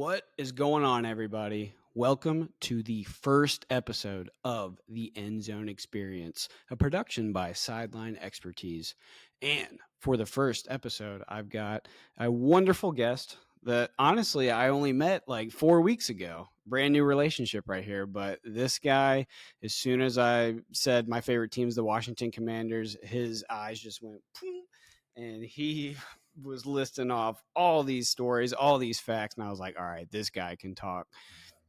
What is going on, everybody? Welcome to the first episode of the End Zone Experience, a production by Sideline Expertise. And for the first episode, I've got a wonderful guest that honestly I only met like 4 weeks ago. Brand new relationship right here. But this guy, as soon as I said my favorite team's the Washington Commanders, his eyes just went boom, and he was listing off all these stories, all these facts, and I was like, all right, this guy can talk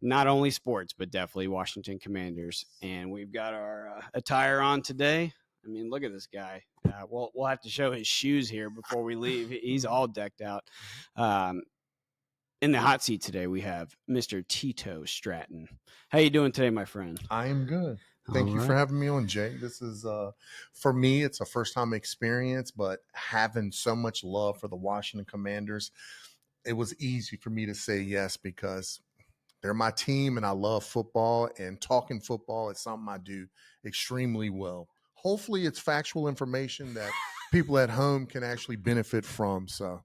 not only sports, but definitely Washington Commanders. And we've got our attire on today. I mean, look at this guy. We'll have to show his shoes here before we leave. He's all decked out. In the hot seat today, we have Mr. Tito Stratton. How you doing today, my friend? I am good. Thank you for having me on, Jay. This is, for me, it's a first-time experience, but having so much love for the Washington Commanders, it was easy for me to say yes because they're my team and I love football, and talking football is something I do extremely well. Hopefully it's factual information that people at home can actually benefit from, so.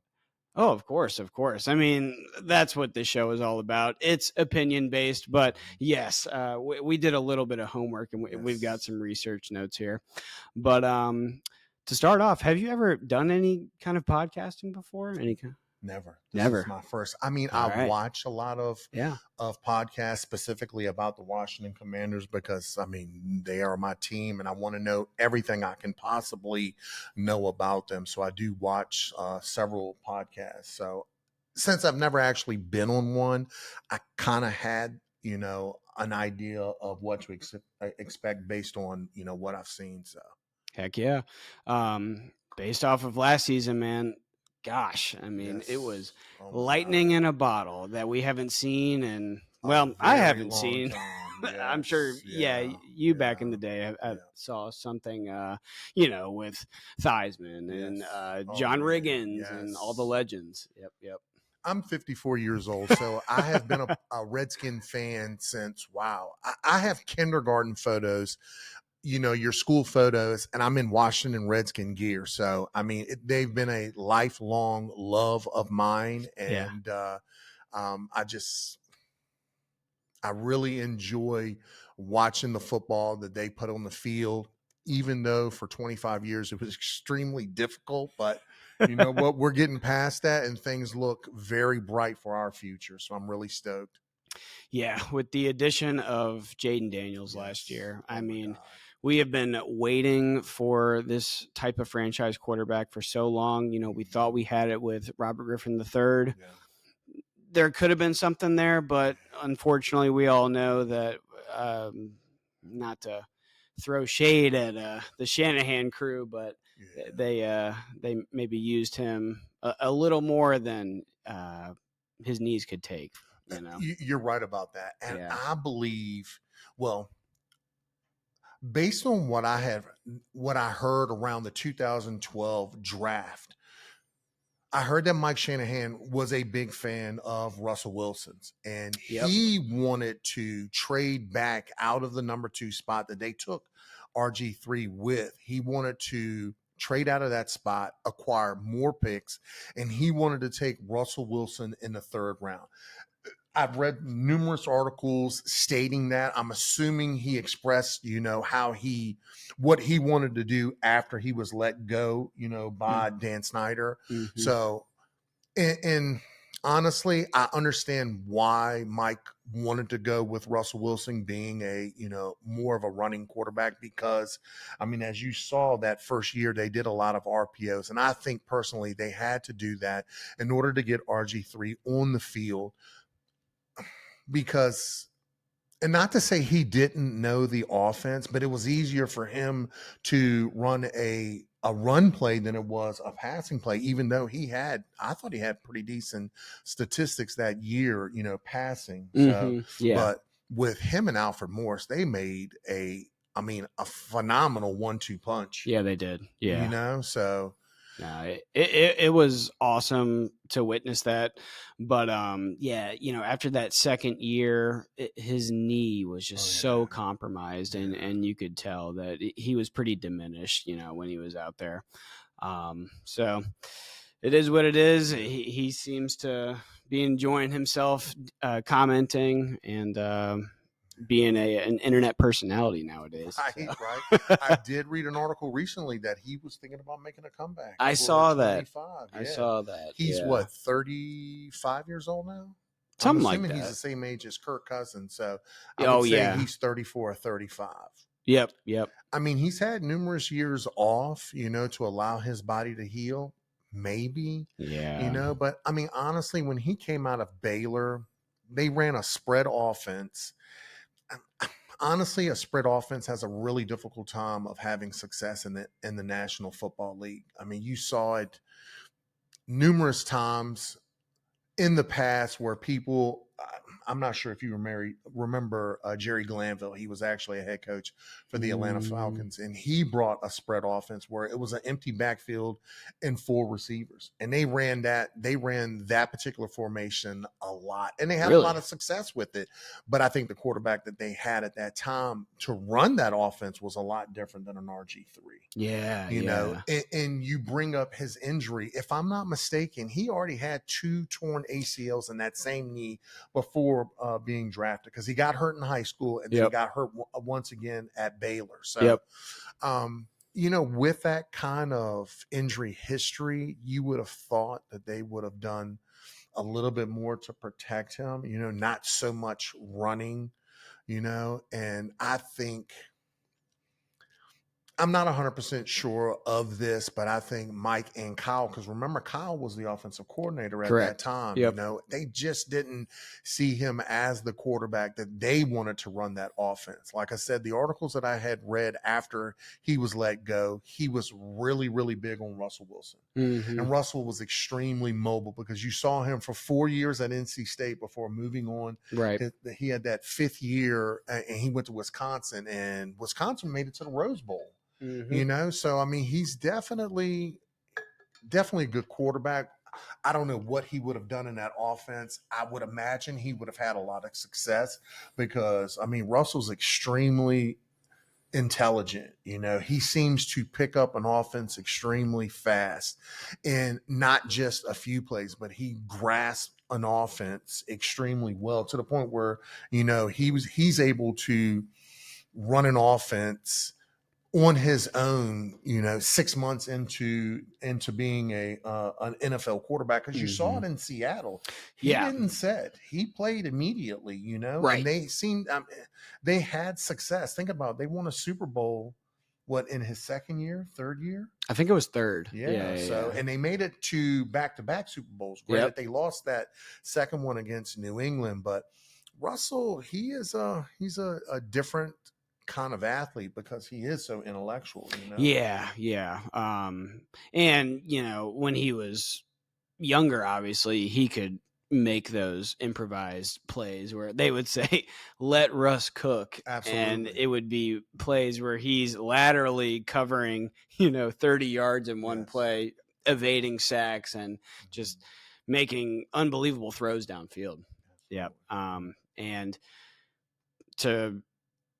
Oh, of course, of course. I mean, that's what this show is all about. It's opinion-based, but yes, we did a little bit of homework, and we've got some research notes here. But to start off, have you ever done any kind of podcasting before? Never. Never. This is my first. I mean, All I right. watch a lot of podcasts specifically about the Washington Commanders because, I mean, they are my team and I want to know everything I can possibly know about them. So I do watch several podcasts. So since I've never actually been on one, I kind of had, an idea of what to expect based on, what I've seen. So Heck yeah. Based off of last season, man, gosh, I mean, It was lightning in a bottle that we haven't seen, and I haven't seen. Yes. I'm sure, you back in the day, I saw something, with Theismann and John Riggins and all the legends. Yep. I'm 54 years old, so I have been a Redskin fan since, I have kindergarten photos, your school photos, and I'm in Washington Redskin gear. So, I mean, they've been a lifelong love of mine. And I really enjoy watching the football that they put on the field, even though for 25 years it was extremely difficult. But you know what? We're getting past that and things look very bright for our future. So I'm really stoked. Yeah, with the addition of Jaden Daniels last year, I mean, we have been waiting for this type of franchise quarterback for so long. We thought we had it with Robert Griffin III. Yeah. There could have been something there, but unfortunately, we all know that not to throw shade at the Shanahan crew, but they maybe used him a little more than his knees could take. You're right about that, and I believe, based on what I heard around the 2012 draft, I heard that Mike Shanahan was a big fan of Russell Wilson's, and he wanted to trade back out of the number 2 spot that they took RG3 with. He wanted to trade out of that spot, acquire more picks, and he wanted to take Russell Wilson in the 3rd round. I've read numerous articles stating that. I'm assuming he expressed, what he wanted to do after he was let go, by Dan Snyder. Mm-hmm. So, and honestly, I understand why Mike wanted to go with Russell Wilson being a, more of a running quarterback because, I mean, as you saw that first year, they did a lot of RPOs. And I think personally they had to do that in order to get RG3 on the field. Because, and not to say he didn't know the offense, but it was easier for him to run a run play than it was a passing play, even though I thought he had pretty decent statistics that year, passing. So, but with him and Alfred Morris, they made a phenomenal 1-2 punch. Yeah, they did. Yeah. So. It was awesome to witness that, but after that second year, his knee was just so compromised, and you could tell that he was pretty diminished, when he was out there. So it is what it is. He seems to be enjoying himself, commenting and being an internet personality nowadays. Right, So. right. I did read an article recently that he was thinking about making a comeback I for saw that. 25. I Yeah. saw that. He's Yeah. what, 35 years old now? I'm Something like assuming he's that. the same age as Kirk Cousins. So I Oh would say yeah. he's 34 or 35. Yep. I mean, he's had numerous years off, to allow his body to heal. Maybe, Yeah. but I mean, honestly, when he came out of Baylor, they ran a spread offense. Honestly, a spread offense has a really difficult time of having success in the National Football League. I mean, you saw it numerous times in the past where people, I'm not sure if you remember Jerry Glanville. He was actually a head coach for the Atlanta Falcons, and he brought a spread offense where it was an empty backfield and 4 receivers, and they ran that particular formation a lot, and they had a lot of success with it. But I think the quarterback that they had at that time to run that offense was a lot different than an RG3. Yeah. And you bring up his injury. If I'm not mistaken, he already had 2 torn ACLs in that same knee before being drafted, because he got hurt in high school and then he got hurt once again at Baylor. So, with that kind of injury history, you would have thought that they would have done a little bit more to protect him, not so much running, and I think, I'm not 100% sure of this, but I think Mike and Kyle, because remember, Kyle was the offensive coordinator at that time. They just didn't see him as the quarterback that they wanted to run that offense. Like I said, the articles that I had read after he was let go, he was really, really big on Russell Wilson. And Russell was extremely mobile, because you saw him for 4 years at NC State before moving on. Right. He had that 5th year, and he went to Wisconsin, and Wisconsin made it to the Rose Bowl. So I mean, he's definitely a good quarterback. I don't know what he would have done in that offense. I would imagine he would have had a lot of success, because I mean, Russell's extremely intelligent. He seems to pick up an offense extremely fast, and not just a few plays, but he grasps an offense extremely well, to the point where he's able to run an offense on his own, 6 months into being an NFL quarterback, because you saw it in Seattle. He didn't sit; he played immediately, and they had success. Think about it. They won a Super Bowl. What, in his second year, third year? I think it was third. And they made it to back-to-back Super Bowls. Granted, they lost that second one against New England, but Russell, he's a different kind of athlete, because he is so intellectual. And when he was younger, obviously he could make those improvised plays where they would say, let Russ cook. Absolutely. And it would be plays where he's laterally covering 30 yards in one play, evading sacks and just making unbelievable throws downfield. And to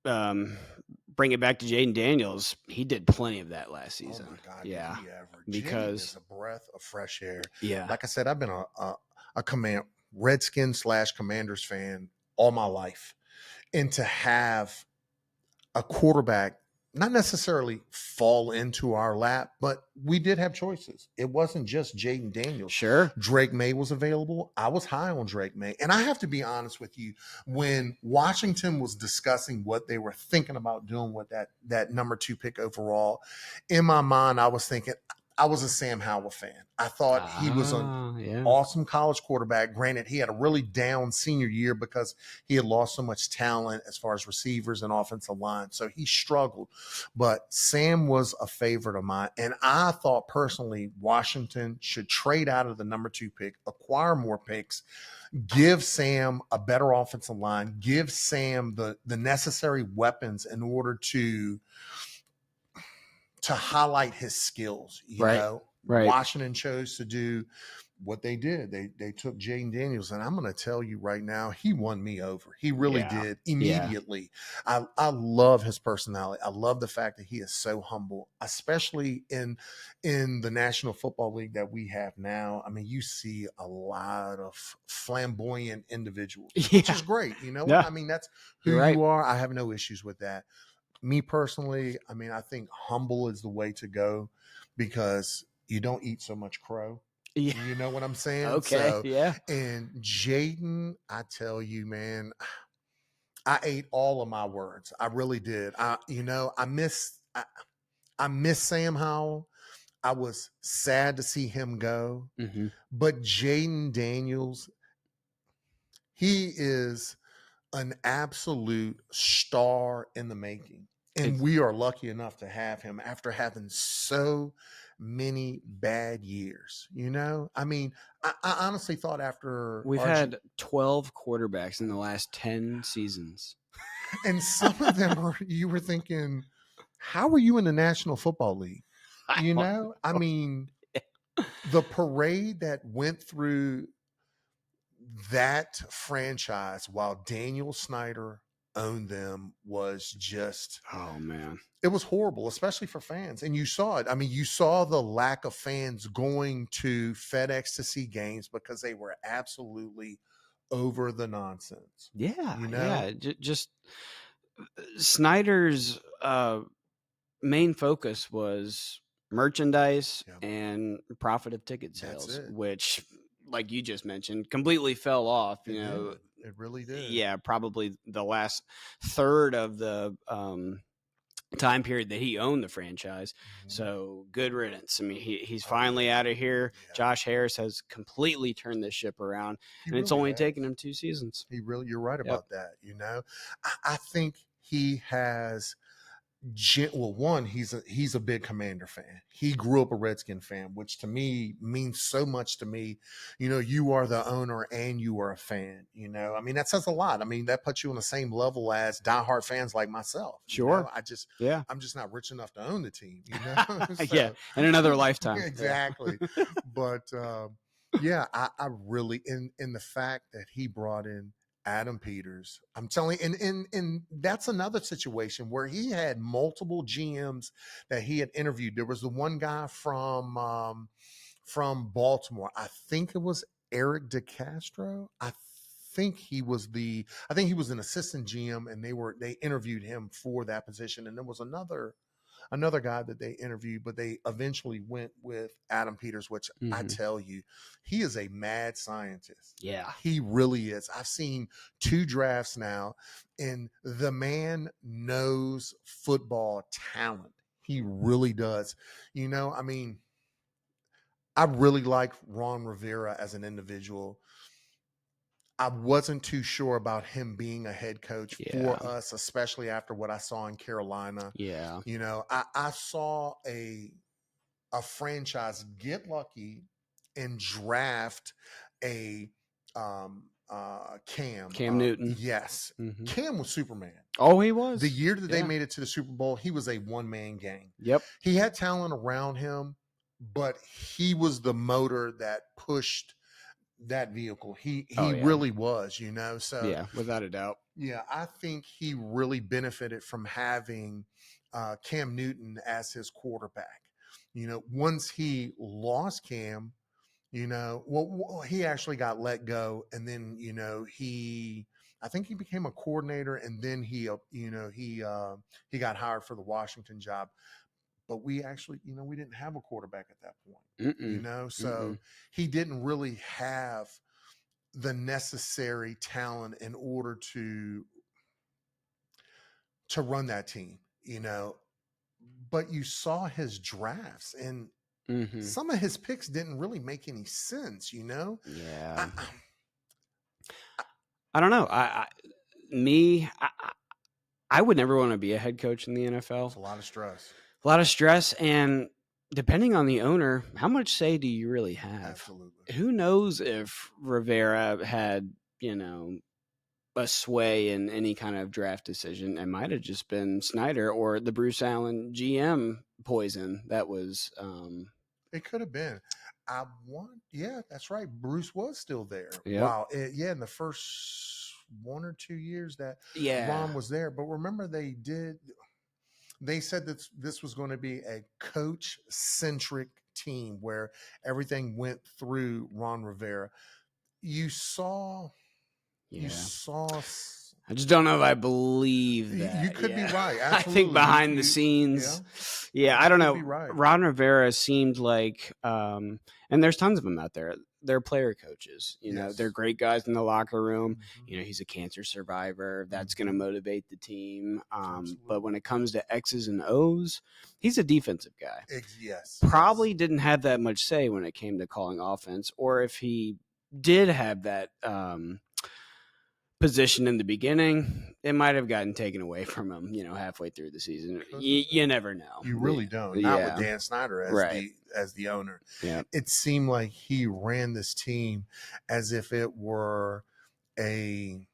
bring it back to Jaden Daniels, he did plenty of that last season. Oh my God, did he ever? Because Jaden is a breath of fresh air. Like I said, I've been a Redskins / Commanders fan all my life, and to have a quarterback not necessarily fall into our lap, but we did have choices. It wasn't just Jaden Daniels. Sure. Drake May was available. I was high on Drake May. And I have to be honest with you, when Washington was discussing what they were thinking about doing with that number 2 pick overall, in my mind, I was thinking, I was a Sam Howell fan. I thought he was an awesome college quarterback. Granted, he had a really down senior year because he had lost so much talent as far as receivers and offensive line. So he struggled. But Sam was a favorite of mine. And I thought personally Washington should trade out of the number 2 pick, acquire more picks, give Sam a better offensive line, give Sam the necessary weapons in order to highlight his skills. Washington chose to do what they did, they took Jaden Daniels, and I'm going to tell you right now, he won me over. He really did immediately. I love his personality. I love the fact that he is so humble, especially in the National Football League that we have now. I mean, you see a lot of flamboyant individuals, which is great. You know what? I mean, that's who you are. I have no issues with that. Me personally, I mean, I think humble is the way to go because you don't eat so much crow. Yeah. You know what I'm saying? Okay. So, yeah. And Jaden, I tell you, man, I ate all of my words. I really did. I miss Sam Howell. I was sad to see him go. Mm-hmm. But Jaden Daniels, he is an absolute star in the making. And we are lucky enough to have him after having so many bad years. You know, I mean, I honestly thought after we've had 12 quarterbacks in the last 10 seasons, and some of them you were thinking, how are you in the National Football League? You know, I mean, the parade that went through that franchise while Daniel Snyder owned them was just, oh man, it was horrible, especially for fans. And you saw it. I mean, you saw the lack of fans going to FedEx to see games because they were absolutely over the nonsense. Yeah, you know, yeah. Just Snyder's main focus was merchandise and profit of ticket sales, which, like you just mentioned, completely fell off. It really did. Yeah, probably the last third of the time period that he owned the franchise. So good riddance. I mean, he's finally out of here. Josh Harris has completely turned this ship around, and it's only taken him 2 seasons. You're right about that. You know, I think he has. Well, one, he's a big Commander fan. He grew up a Redskin fan, which to me means so much to me. You know, you are the owner and you are a fan. You know, I mean, that says a lot. I mean, that puts you on the same level as diehard fans like myself. Sure. You know? I'm just not rich enough to own the team. You know, yeah, in another lifetime. Exactly. But yeah, I really in the fact that he brought in Adam Peters. I'm telling you, and that's another situation where he had multiple GMs that he had interviewed. There was the one guy from Baltimore. I think it was Eric DeCastro. I think he was an assistant GM, and they interviewed him for that position. And there was another guy that they interviewed, but they eventually went with Adam Peters, which I tell you, he is a mad scientist. Yeah. He really is. I've seen 2 drafts now, and the man knows football talent. He really does. You know, I mean, I really like Ron Rivera as an individual. I wasn't too sure about him being a head coach for us, especially after what I saw in Carolina. Yeah. You know, I saw a franchise get lucky and draft a Cam Newton. Yes. Cam was Superman. Oh, he was. The year that they made it to the Super Bowl, he was a one-man gang. Yep. He had talent around him, but he was the motor that pushed that vehicle. He really was, you know. So yeah, without a doubt. Yeah, I think he really benefited from having Cam Newton as his quarterback. You know, once he lost Cam, you know, well, he actually got let go, and then I think he became a coordinator, and then he got hired for the Washington job. But we actually, we didn't have a quarterback at that point. You know, so he didn't really have the necessary talent in order to run that team, you know. But you saw his drafts, and some of his picks didn't really make any sense, you know. Yeah. I don't know. I would never want to be a head coach in the NFL. It's a lot of stress. A lot of stress, and depending on the owner, how much say do you really have? Absolutely. Who knows if Rivera had, a sway in any kind of draft decision? It might have just been Snyder or the Bruce Allen GM poison that was. It could have been. Yeah, that's right. Bruce was still there. Yep. Wow. In the first 1 or 2 years that Ron was there. But remember, they said that this was going to be a coach centric team where everything went through Ron Rivera. You saw. I just don't know if I believe that. You could be right. Absolutely. I think behind the scenes, I don't know. Right. Ron Rivera seemed like, and there's tons of them out there. They're player coaches. They're great guys in the locker room. Mm-hmm. He's a cancer survivor. That's going to motivate the team. But when it comes to X's and O's, he's a defensive guy. Yes. Probably didn't have that much say when it came to calling offense, or if he did have that position in the beginning, it might have gotten taken away from him, halfway through the season. You never know. You really don't. Not with Dan Snyder as the owner. Yeah. It seemed like he ran this team as if it were a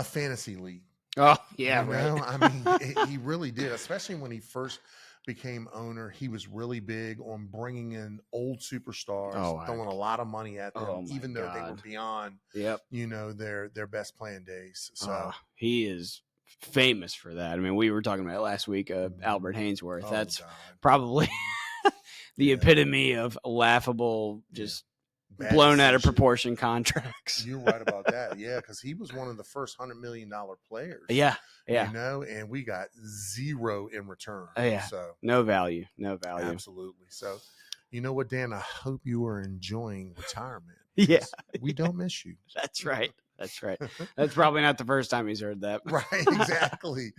fantasy league. Oh, yeah, right. I mean, he really did, especially when he first became owner. He was really big on bringing in old superstars, throwing a lot of money at them, even though they were beyond, their best playing days. So he is famous for that. I mean, we were talking about last week, Albert Hainsworth. That's probably the epitome of laughable, just blown out of proportion contracts. You're right about that. Yeah, because he was one of the first $100 million players. Yeah. And we got zero in return. So no value. Absolutely. So, you know what, Dan? I hope you are enjoying retirement. Yeah, we don't miss you. That's right. That's probably not the first time he's heard that. Right. Exactly.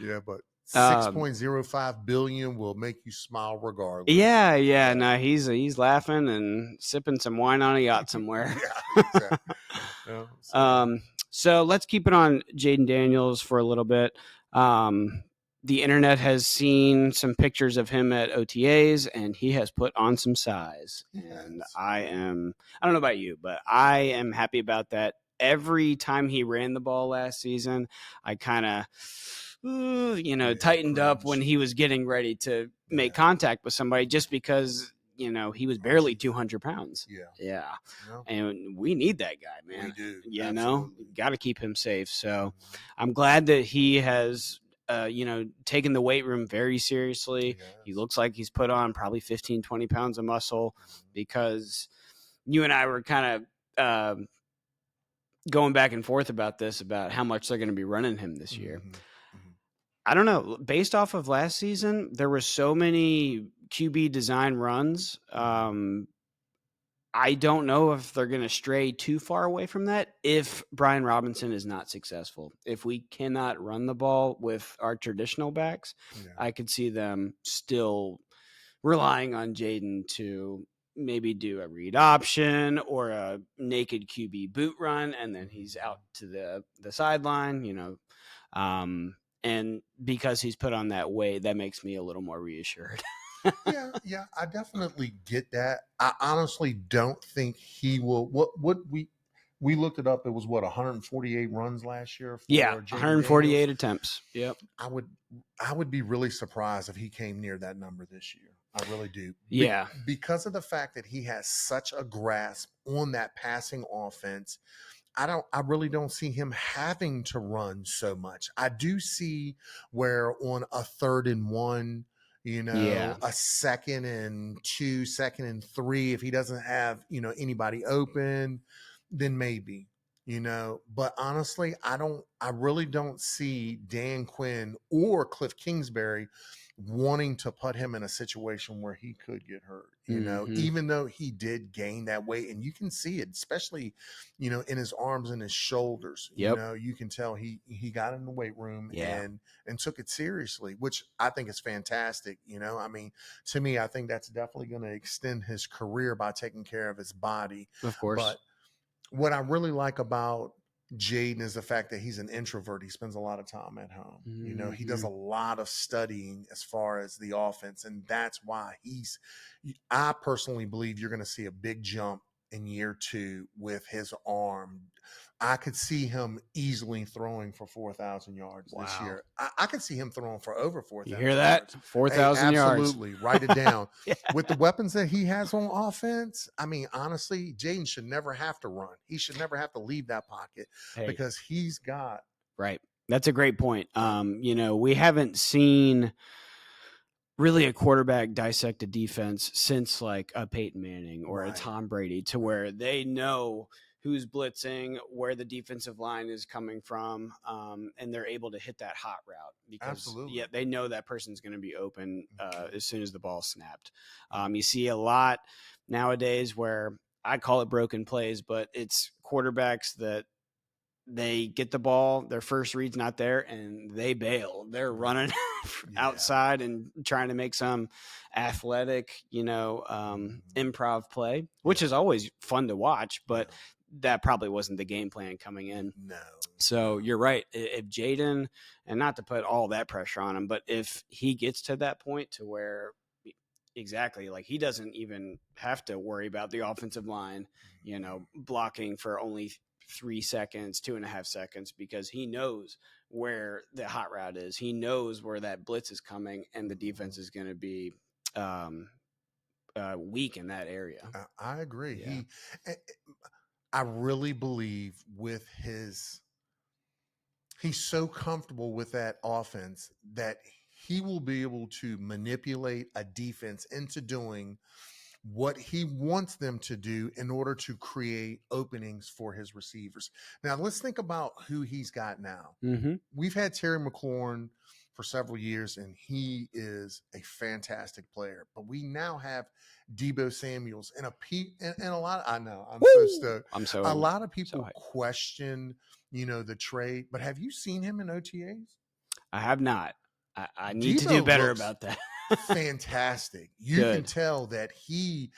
Yeah, but 6.05 billion will make you smile regardless. Yeah. No, he's laughing and sipping some wine on a yacht somewhere. Exactly. So let's keep it on Jayden Daniels for a little bit. The internet has seen some pictures of him at OTAs, and he has put on some size. And I don't know about you, but I am happy about that. Every time he ran the ball last season, I kind of, tightened up when he was getting ready to make contact with somebody, just because, he was barely 200 pounds. Yeah. And we need that guy, man. We do. Got to keep him safe. So I'm glad that he has, taken the weight room very seriously. He looks like he's put on probably 15, 20 pounds of muscle, because you and I were kind of going back and forth about how much they're going to be running him this year. I don't know. Based off of last season, there were so many QB design runs. I don't know if they're going to stray too far away from that if Brian Robinson is not successful. If we cannot run the ball with our traditional backs, I could see them still relying on Jayden to maybe do a read option or a naked QB boot run, and then he's out to the sideline, and because he's put on that weight, that makes me a little more reassured. Yeah, I definitely get that. I honestly don't think he will. What we looked it up. It was 148 runs last year. For Jayden 148 Daniels. attempts. Yep. I would be really surprised if he came near that number this year. I really do. Yeah. Because of the fact that he has such a grasp on that passing offense, I really don't see him having to run so much. I do see where on a 3rd and 1, a 2nd and 2, 2nd and 3, if he doesn't have, anybody open, then maybe, but honestly, I really don't see Dan Quinn or Cliff Kingsbury wanting to put him in a situation where he could get hurt, even though he did gain that weight, and you can see it, especially, in his arms and his shoulders. You can tell he got in the weight room and took it seriously, which I think is fantastic. I mean, to me, I think that's definitely going to extend his career by taking care of his body. Of course. But what I really like about Jayden is the fact that he's an introvert. He spends a lot of time at home. He does a lot of studying as far as the offense. And that's why I personally believe you're going to see a big jump in year 2 with his arm. I could see him easily throwing for 4,000 yards this Wow. year. I could see him throwing for over 4,000 You hear that? yards. 4,000 yards. Absolutely. Write it down. Yeah. With the weapons that he has on offense, I mean, honestly, Jaden should never have to run. He should never have to leave that pocket because he's got. Right. That's a great point. We haven't seen really a quarterback dissect a defense since like a Peyton Manning or a Tom Brady, to where they know who's blitzing, where the defensive line is coming from, and they're able to hit that hot route because they know that person's going to be open as soon as the ball snapped. You see a lot nowadays where I call it broken plays, but it's quarterbacks that they get the ball, their first read's not there, and they bail. They're running outside and trying to make some athletic, improv play, which is always fun to watch, but that probably wasn't the game plan coming in. No. So you're right. If Jaden, and not to put all that pressure on him, but if he gets to that point to where exactly, like he doesn't even have to worry about the offensive line, blocking for only 3 seconds, 2.5 seconds, because he knows where the hot route is. He knows where that blitz is coming, and the defense is going to be weak in that area. I agree. Yeah. I really believe with he's so comfortable with that offense that he will be able to manipulate a defense into doing what he wants them to do in order to create openings for his receivers. Now, let's think about who he's got now. Mm-hmm. We've had Terry McLaurin for several years, and he is a fantastic player. But we now have Deebo Samuels and a lot. I know I'm so stoked. A lot of people question, the trade. But have you seen him in OTAs? I have not. I need to do better about that. Fantastic. You can tell that you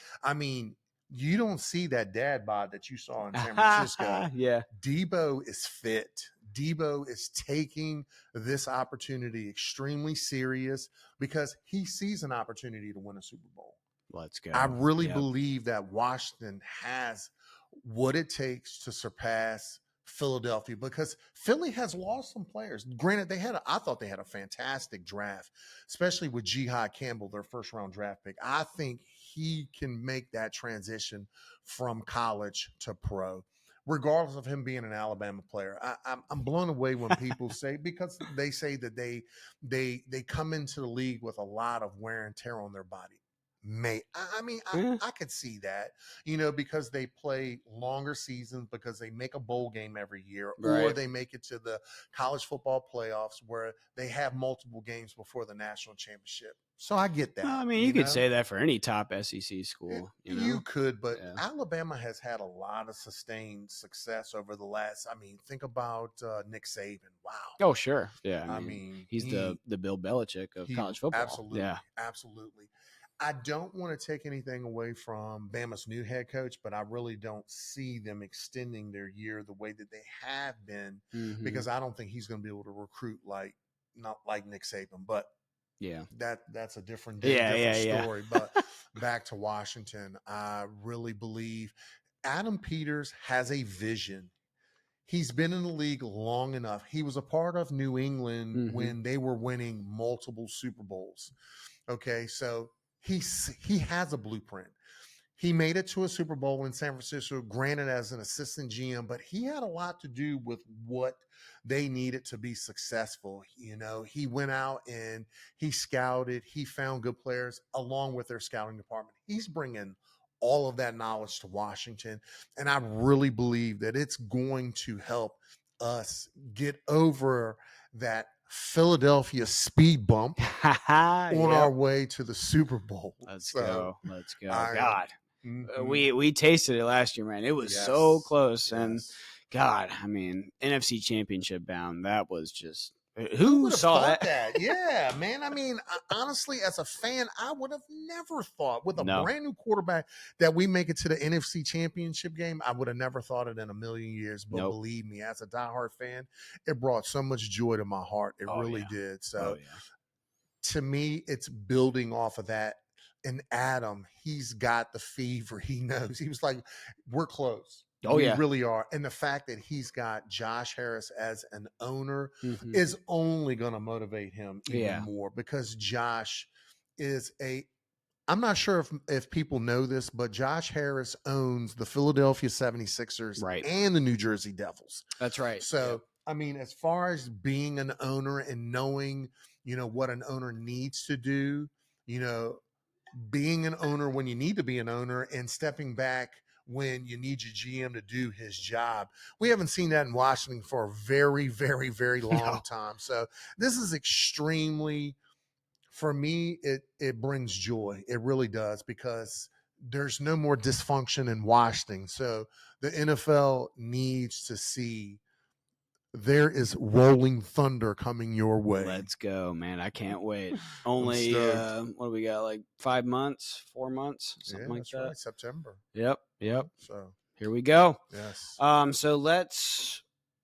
don't see that dad bod that you saw in San Francisco. Yeah. Deebo is fit. Deebo is taking this opportunity extremely serious because he sees an opportunity to win a Super Bowl. Let's go. I really believe that Washington has what it takes to surpass Philadelphia, because Philly has lost some players. Granted, I thought they had a fantastic draft, especially with Jihad Campbell, their first round draft pick. I think he can make that transition from college to pro, regardless of him being an Alabama player. I'm blown away when people say, because they say that they come into the league with a lot of wear and tear on their body. I could see that, because they play longer seasons, because they make a bowl game every year, or they make it to the college football playoffs where they have multiple games before the national championship. So I get that. Well, you could say that for any top SEC school. You could, but Alabama has had a lot of sustained success over the last. Think about Nick Saban. Wow. Oh, sure. Yeah. He's the Bill Belichick of college football. Absolutely. Yeah. Absolutely. I don't want to take anything away from Bama's new head coach, but I really don't see them extending their year the way that they have been, because I don't think he's going to be able to recruit not like Nick Saban. But that's a different story. But back to Washington, I really believe Adam Peters has a vision. He's been in the league long enough. He was a part of New England when they were winning multiple Super Bowls. Okay, so he has a blueprint. He made it to a Super Bowl in San Francisco, granted as an assistant GM, but he had a lot to do with what they needed to be successful. He went out and he scouted. He found good players along with their scouting department. He's bringing all of that knowledge to Washington, and I really believe that it's going to help us get over that Philadelphia speed bump on our way to the Super Bowl. Let's go. God, we tasted it last year, man. It was so close, and God, NFC Championship bound. That was just who saw that? Yeah, man. Honestly, as a fan, I would have never thought with a brand new quarterback that we make it to the NFC Championship game. I would have never thought it in a million years. But believe me, as a diehard fan, it brought so much joy to my heart. It really did. So to me, it's building off of that. and Adam, he's got the fever. He knows. He was like, we're close. Oh, We yeah. really are. And the fact that he's got Josh Harris as an owner Mhm. is only going to motivate him even Yeah. more, because Josh is I'm not sure if people know this, but Josh Harris owns the Philadelphia 76ers Right. and the New Jersey Devils. That's right. So, Yep. I mean, as far as being an owner and knowing, what an owner needs to do, being an owner when you need to be an owner and stepping back when you need your GM to do his job. We haven't seen that in Washington for a very, very, very long time. So this is extremely, for me, it brings joy. It really does, because there's no more dysfunction in Washington. So the NFL needs to see there is rolling thunder coming your way. Let's go, man. I can't wait. I'm Only, stoked. what do we got? Like 5 months, 4 months, something like That's that. right. September. Yep. So Here we go. yes. So let's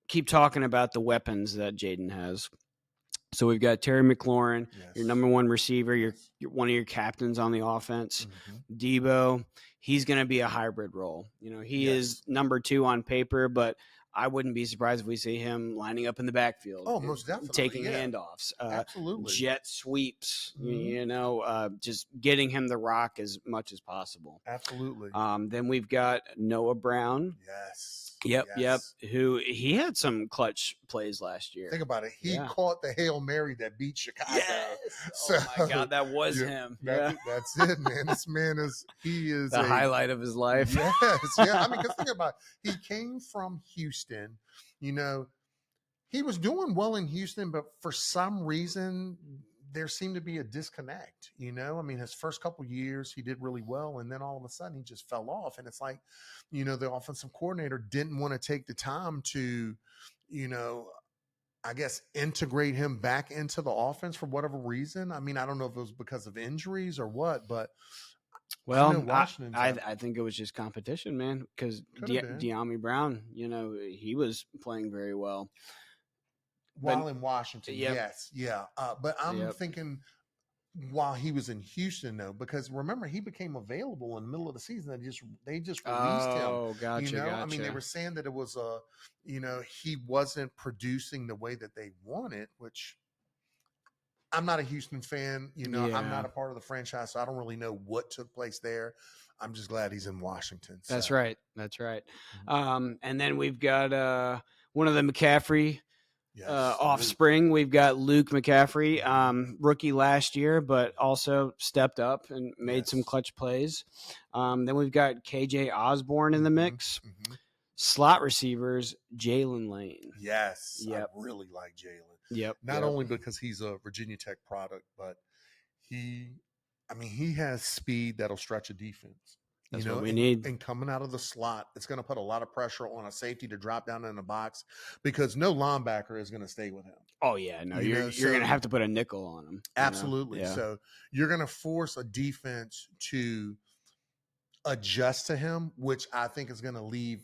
keep talking about the weapons that Jaden has. So we've got Terry McLaurin, your number one receiver, you're one of your captains on the offense. Debo, he's going to be a hybrid role. He is number 2 on paper, but I wouldn't be surprised if we see him lining up in the backfield. Oh, most definitely. Taking handoffs. Absolutely. Jet sweeps, just getting him the rock as much as possible. Absolutely. Then we've got Noah Brown. Yes. Yep. Who he had some clutch plays last year. Think about it. He caught the Hail Mary that beat Chicago. Yes. So, oh my God, that was him. That's it, man. This man is the highlight of his life. Yes. Yeah. I mean, because think about it. He came from Houston. He was doing well in Houston, but for some reason there seemed to be a disconnect. I mean, his first couple years he did really well, and then all of a sudden he just fell off. And it's like, the offensive coordinator didn't want to take the time to, I guess, integrate him back into the offense for whatever reason. I mean, I don't know if it was because of injuries or what, but well, I think it was just competition, man, because De'Ami Brown, he was playing very well. While in Washington, yes. Yeah. But I'm thinking while he was in Houston, though, because remember, he became available in the middle of the season. They just released him. Oh, gotcha. I mean, they were saying that it was he wasn't producing the way that they wanted, which I'm not a Houston fan. I'm not a part of the franchise, so I don't really know what took place there. I'm just glad he's in Washington. So. That's right. And then we've got one of the McCaffrey offspring. We've got Luke McCaffrey, rookie last year, but also stepped up and made some clutch plays. Then we've got KJ Osborne in the mix. Slot receivers, Jalen Lane. Yes. I really like Jalen. Not only because he's a Virginia Tech product, but he has speed that'll stretch a defense. That's what we need. And coming out of the slot, it's going to put a lot of pressure on a safety to drop down in the box, because no linebacker is going to stay with him. Oh, yeah. No, you're going to have to put a nickel on him. Absolutely. Yeah. So you're going to force a defense to adjust to him, which I think is going to leave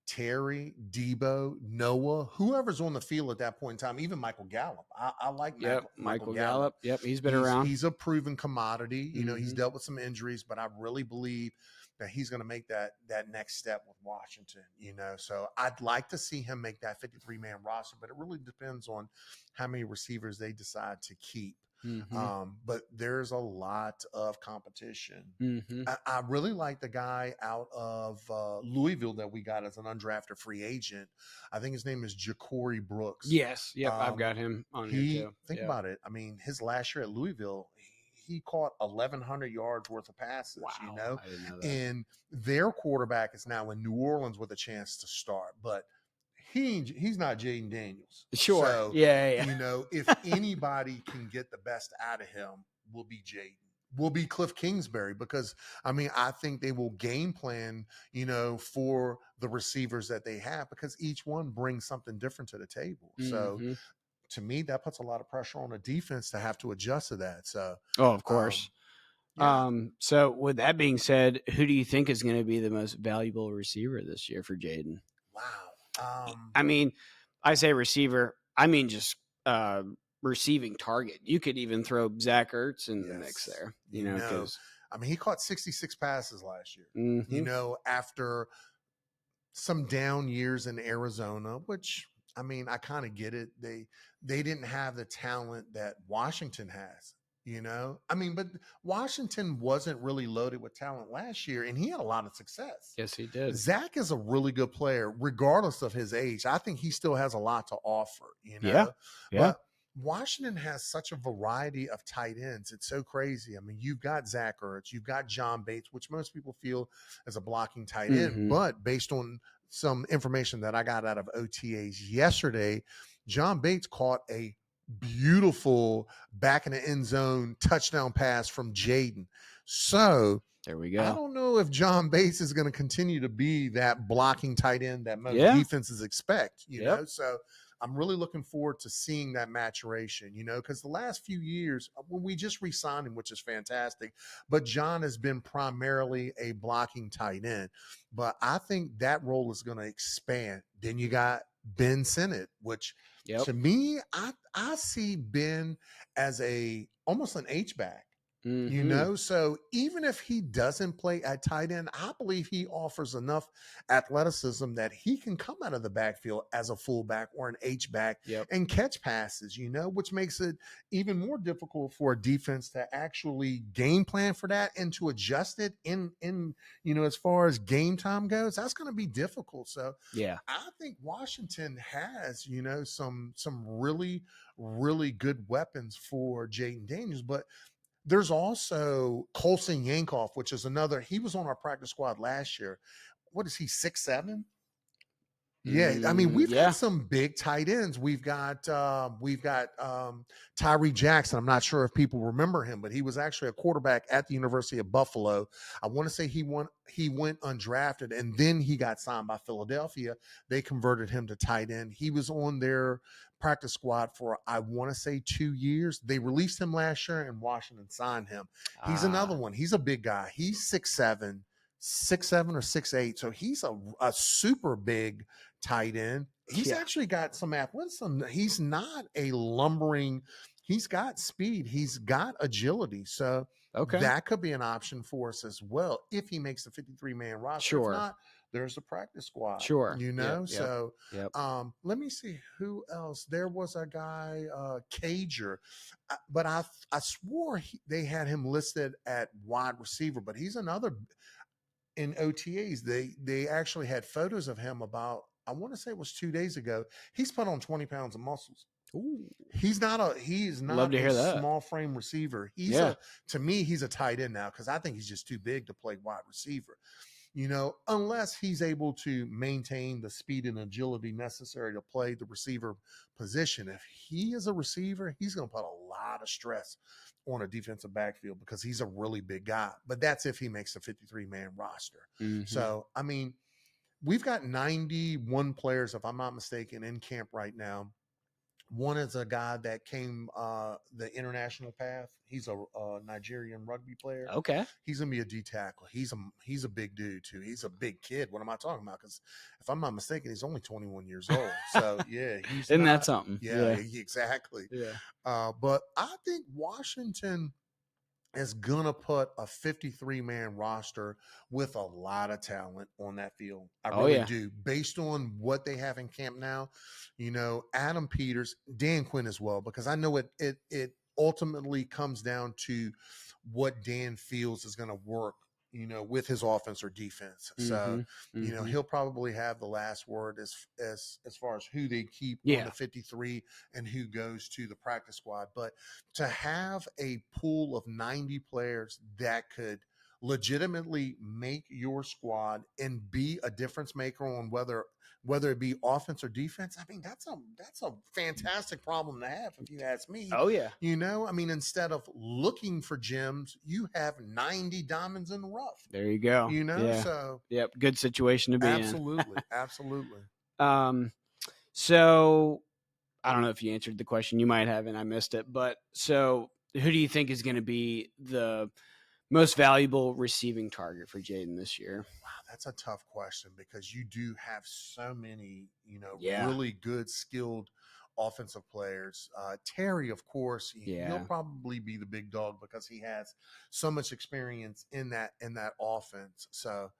Terry, Debo, Noah, whoever's on the field at that point in time, even Michael Gallup. I like Michael Gallup. Yep, he's been around. He's a proven commodity. He's dealt with some injuries, but I really believe that he's going to make that next step with Washington. So I'd like to see him make that 53-man roster, but it really depends on how many receivers they decide to keep. But there's a lot of competition. I really like the guy out of Louisville that we got as an undrafted free agent. I think his name is Ja'Cory Brooks. Yes. Yep. I've got him on here too. Think about it. I mean, his last year at Louisville, he caught 1,100 yards worth of passes. Wow, I didn't know that. And their quarterback is now in New Orleans with a chance to start, but he's not Jaden Daniels. Sure. So, yeah. If anybody can get the best out of him, will be Jaden. Will be Cliff Kingsbury, because I think they will game plan, for the receivers that they have, because each one brings something different to the table. So to me, that puts a lot of pressure on a defense to have to adjust to that. So, of course. So with that being said, who do you think is going to be the most valuable receiver this year for Jaden? Wow. I say receiver. Just receiving target. You could even throw Zach Ertz in the mix there. Because I mean, he caught 66 passes last year, Mm-hmm. after some down years in Arizona, which, I mean, I kind of get it. They didn't have the talent that Washington has. I mean, but Washington wasn't really loaded with talent last year, and he had a lot of success. Yes, he did. Zach is a really good player, regardless of his age. I think he still has a lot to offer, Yeah. But Washington has such a variety of tight ends. It's so crazy. I mean, you've got Zach Ertz, you've got John Bates, which most people feel as a blocking tight end. Mm-hmm. But based on some information that I got out of OTAs yesterday, John Bates caught a beautiful back in the end zone touchdown pass from Jaden. So there we go. I don't know if John Bates is going to continue to be that blocking tight end that most defenses expect, So I'm really looking forward to seeing that maturation, because the last few years, when we just re-signed him, which is fantastic, but John has been primarily a blocking tight end. But I think that role is going to expand. Then you got Ben Sinnott, which to me, I see Ben as almost an H-back. Mm-hmm. So even if he doesn't play at tight end, I believe he offers enough athleticism that he can come out of the backfield as a fullback or an H-back and catch passes, which makes it even more difficult for a defense to actually game plan for that and to adjust it in as far as game time goes. That's going to be difficult. So I think Washington has, some really, really good weapons for Jaden Daniels, but there's also Colson Yankoff, which is another. He was on our practice squad last year. What is he, 6'7"? Yeah, I mean, we've got some big tight ends. We've got Tyree Jackson. I'm not sure if people remember him, but he was actually a quarterback at the University of Buffalo. I want to say he went undrafted, and then he got signed by Philadelphia. They converted him to tight end. He was on their practice squad for, I want to say, 2 years. They released him last year, and Washington signed him. He's another one. He's a big guy. He's 6'7", or 6'8", so he's a super big tight end. He's actually got some athleticism. He's not a lumbering. He's got speed. He's got agility. So that could be an option for us as well if he makes the 53-man roster. If not, there's a practice squad. So let me see who else. There was a guy, Cager, but I swore they had him listed at wide receiver, but he's another. In OTAs, they actually had photos of him about, I want to say it was 2 days ago. He's put on 20 pounds of muscles. Ooh. He is not a small frame receiver. To me, he's a tight end now, because I think he's just too big to play wide receiver. Unless he's able to maintain the speed and agility necessary to play the receiver position. If he is a receiver, he's going to put a lot of stress on a defensive backfield because he's a really big guy. But that's if he makes the 53-man roster. Mm-hmm. So, I mean, we've got 91 players, if I'm not mistaken, in camp right now. One is a guy that came the international path. He's a Nigerian rugby player. Okay. He's going to be a D tackle. He's a big dude, too. He's a big kid. What am I talking about? Because if I'm not mistaken, he's only 21 years old. So, yeah. Isn't that something? Yeah, exactly. Yeah. But I think Washington is going to put a 53-man roster with a lot of talent on that field. I really do. Based on what they have in camp now, Adam Peters, Dan Quinn as well, because I know it ultimately comes down to what Dan feels is going to work, with his offense or defense. So, he'll probably have the last word as far as who they keep on the 53 and who goes to the practice squad. But to have a pool of 90 players that could legitimately make your squad and be a difference maker on whether it be offense or defense, I mean, that's a fantastic problem to have, if you ask me. Oh, yeah. I mean, instead of looking for gems, you have 90 diamonds in the rough. There you go. So good situation to be in. Absolutely. So I don't know if you answered the question. You might have, and I missed it. But so who do you think is going to be the most valuable receiving target for Jaden this year? Wow, that's a tough question because you do have so many, really good, skilled offensive players. Terry, of course, Yeah. he'll probably be the big dog because he has so much experience in that offense. So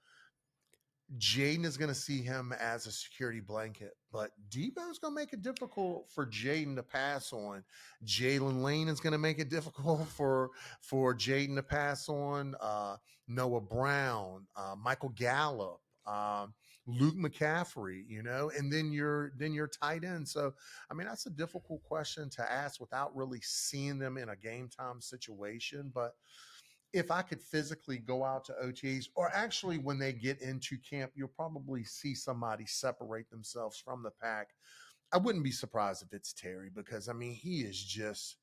Jaden is going to see him as a security blanket, but Debo's going to make it difficult for Jaden to pass on. Jalen Lane is going to make it difficult for Jaden to pass on. Noah Brown, Michael Gallup, Luke McCaffrey, and then your tight end. So, I mean, that's a difficult question to ask without really seeing them in a game time situation, but if I could physically go out to OTAs, or actually when they get into camp, you'll probably see somebody separate themselves from the pack. I wouldn't be surprised if it's Terry because, I mean, he's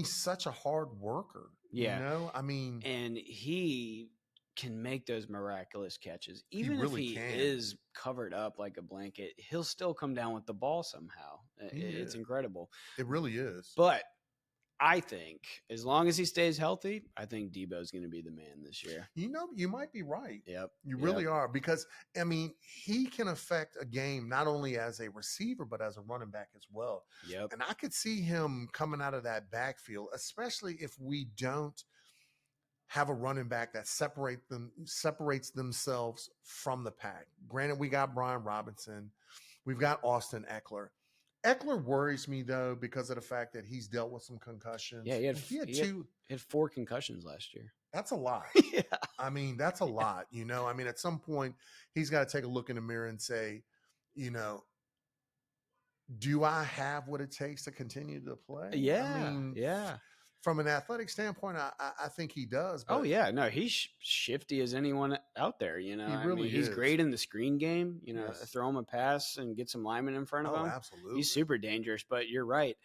such a hard worker. Yeah. I mean, and he can make those miraculous catches. Even he really if he can. is covered up like a blanket, he'll still come down with the ball somehow. It's incredible. It really is. But I think as long as he stays healthy, I think Debo's going to be the man this year. You might be right. Yep. You really are, because, I mean, he can affect a game not only as a receiver, but as a running back as well. Yep. And I could see him coming out of that backfield, especially if we don't have a running back that separates themselves from the pack. Granted, we got Brian Robinson. We've got Austin Eckler. Eckler worries me, though, because of the fact that he's dealt with some concussions. Yeah, he had 4 concussions last year. That's a lot. Yeah. I mean, that's a lot. I mean, at some point, he's got to take a look in the mirror and say, do I have what it takes to continue to play? Yeah. I mean, from an athletic standpoint, I think he does. But no, he's shifty as anyone out there. He really he's is. Great in the screen game. Throw him a pass and get some linemen in front of him. Absolutely. He's super dangerous. But you're right.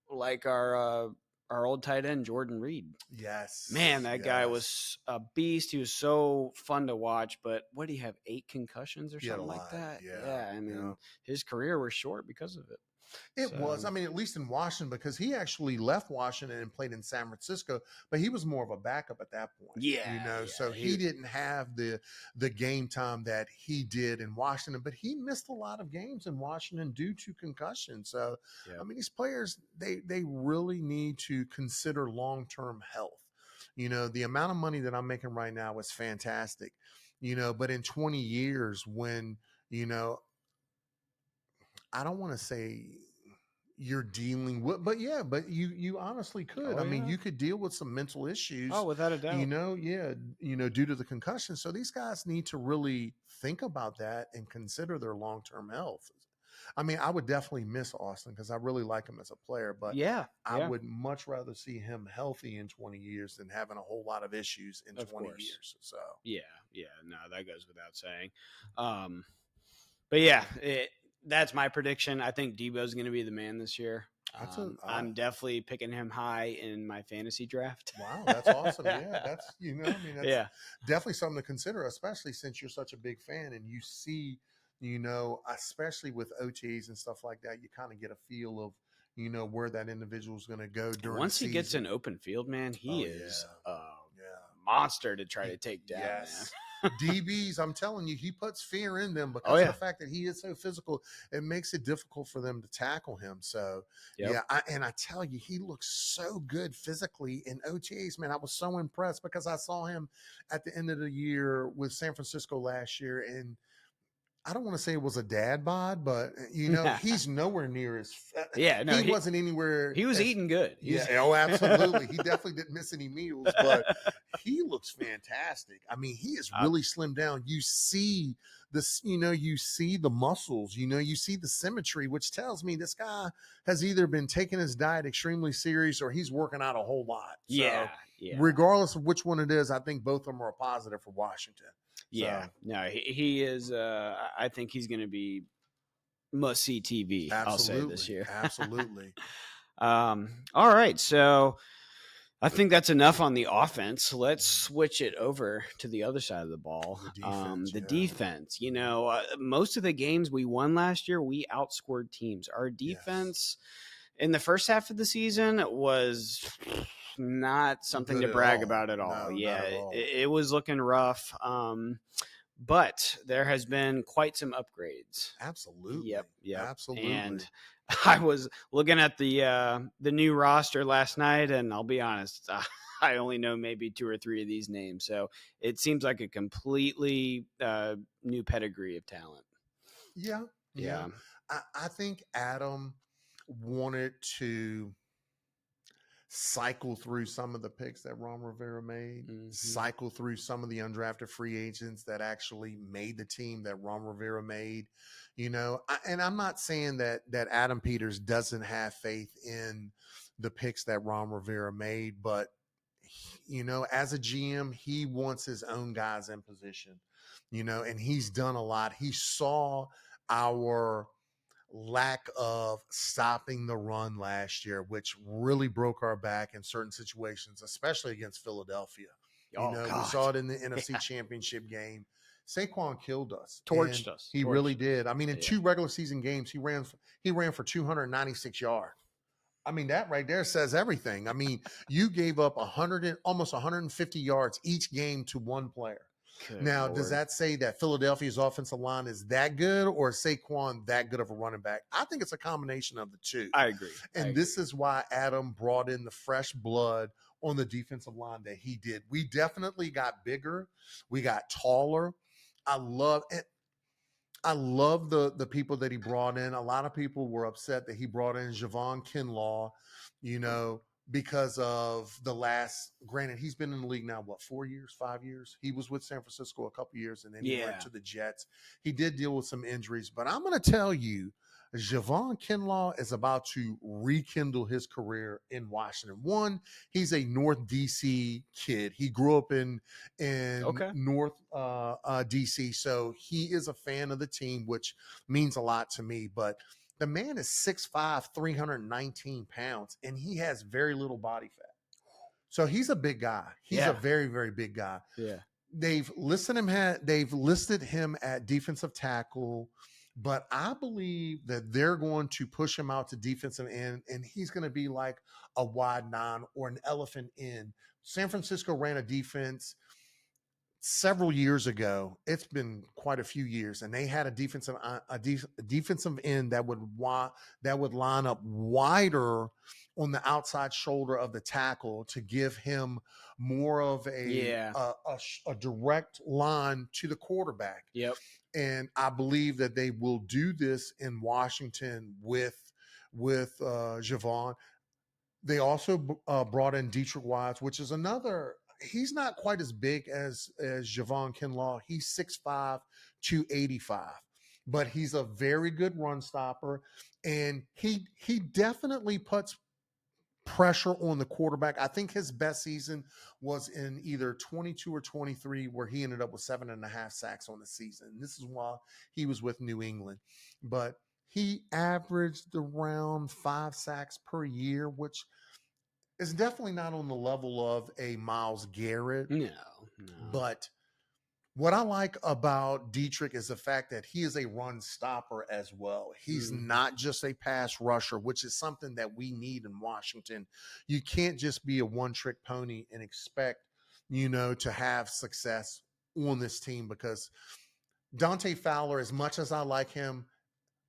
Like our old tight end Jordan Reed. Yes, man, that guy was a beast. He was so fun to watch. But what did he have? 8 concussions or something like that? Yeah. I mean, his career was short because of it. It was. I mean, at least in Washington, because he actually left Washington and played in San Francisco, but he was more of a backup at that point. Yeah. So he didn't have the game time that he did in Washington, but he missed a lot of games in Washington due to concussion. So, I mean, these players, they really need to consider long-term health. The amount of money that I'm making right now is fantastic, but in 20 years when, I don't want to say you're dealing with, but you honestly could. I mean, you could deal with some mental issues. Oh, without a doubt. Due to the concussion. So these guys need to really think about that and consider their long-term health. I mean, I would definitely miss Austin because I really like him as a player, but I would much rather see him healthy in 20 years than having a whole lot of issues in 20 years. So no, that goes without saying. But that's my prediction. I think Debo's going to be the man this year. I'm definitely picking him high in my fantasy draft. Wow, that's awesome. That's that's definitely something to consider, especially since you're such a big fan and you see, especially with OTAs and stuff like that, you kind of get a feel of, where that individual is going to go during Once the he season. gets an open field, man, he is a monster to try to take down. Yes. DBs, I'm telling you, he puts fear in them because of the fact that he is so physical. It makes it difficult for them to tackle him. So, I tell you, he looks so good physically in OTAs, man. I was so impressed because I saw him at the end of the year with San Francisco last year, and I don't want to say it was a dad bod, but he's nowhere near as he wasn't anywhere. He was eating good. Absolutely. He definitely didn't miss any meals, but he looks fantastic. I mean, he is really slimmed down. You see this, you see the muscles, you see the symmetry, which tells me this guy has either been taking his diet extremely serious or he's working out a whole lot. So, regardless of which one it is, I think both of them are a positive for Washington. He is. I think he's going to be must see TV. Absolutely. I'll say this year. Absolutely. All right, so I think that's enough on the offense. Let's switch it over to the other side of the ball. The defense. Most of the games we won last year, we outscored teams. Our defense in the first half of the season was not something to brag about at all. No, not at all. It was looking rough. but there has been quite some upgrades. Absolutely. Yep. Absolutely. And I was looking at the new roster last night, and I'll be honest, I only know maybe 2 or 3 of these names. So it seems like a completely new pedigree of talent. Yeah. Yeah. I think Adam wanted to cycle through some of the picks that Ron Rivera made, cycle through some of the undrafted free agents that actually made the team that Ron Rivera made. And I'm not saying that Adam Peters doesn't have faith in the picks that Ron Rivera made, but as a GM, he wants his own guys in position, and he's done a lot. He saw our lack of stopping the run last year, which really broke our back in certain situations, especially against Philadelphia. We saw it in the NFC Championship game. Saquon killed us. Torched us. He really did. I mean, in 2 regular season games, he ran for 296 yards. I mean, that right there says everything. I mean, you gave up almost 150 yards each game to one player. Good now, Lord. Does that say that Philadelphia's offensive line is that good, or Saquon that good of a running back? I think it's a combination of the two. I agree. And this is why Adam brought in the fresh blood on the defensive line that he did. We definitely got bigger. We got taller. I love the people that he brought in. A lot of people were upset that he brought in Javon Kinlaw, because of granted, he's been in the league now, 4 years, 5 years? He was with San Francisco a couple years, and then he went to the Jets. He did deal with some injuries, but I'm going to tell you, Javon Kinlaw is about to rekindle his career in Washington. One, he's a North DC kid. He grew up in North DC, so he is a fan of the team, which means a lot to me. But the man is 6'5", 319 pounds, and he has very little body fat. So he's a big guy. He's a very, very big guy. Yeah. They've listed him at defensive tackle, but I believe that they're going to push him out to defensive end, and he's going to be like a wide 9 or an elephant end. San Francisco ran a defense several years ago. It's been quite a few years, and they had a defensive end that would line up wider on the outside shoulder of the tackle to give him more of a direct line to the quarterback. Yep. And I believe that they will do this in Washington with Javon. They also brought in Dietrich Wise, which is another. He's not quite as big as Javon Kinlaw. He's 6'5", 285, but he's a very good run stopper, and he definitely puts pressure on the quarterback. I think his best season was in either 22 or 23, where he ended up with 7.5 sacks on the season. This is while he was with New England, but he averaged around 5 sacks per year, which is definitely not on the level of a Myles Garrett. No. But what I like about Dietrich is the fact that he is a run stopper as well. He's not just a pass rusher, which is something that we need in Washington. You can't just be a one-trick pony and expect, to have success on this team, because Dante Fowler, as much as I like him,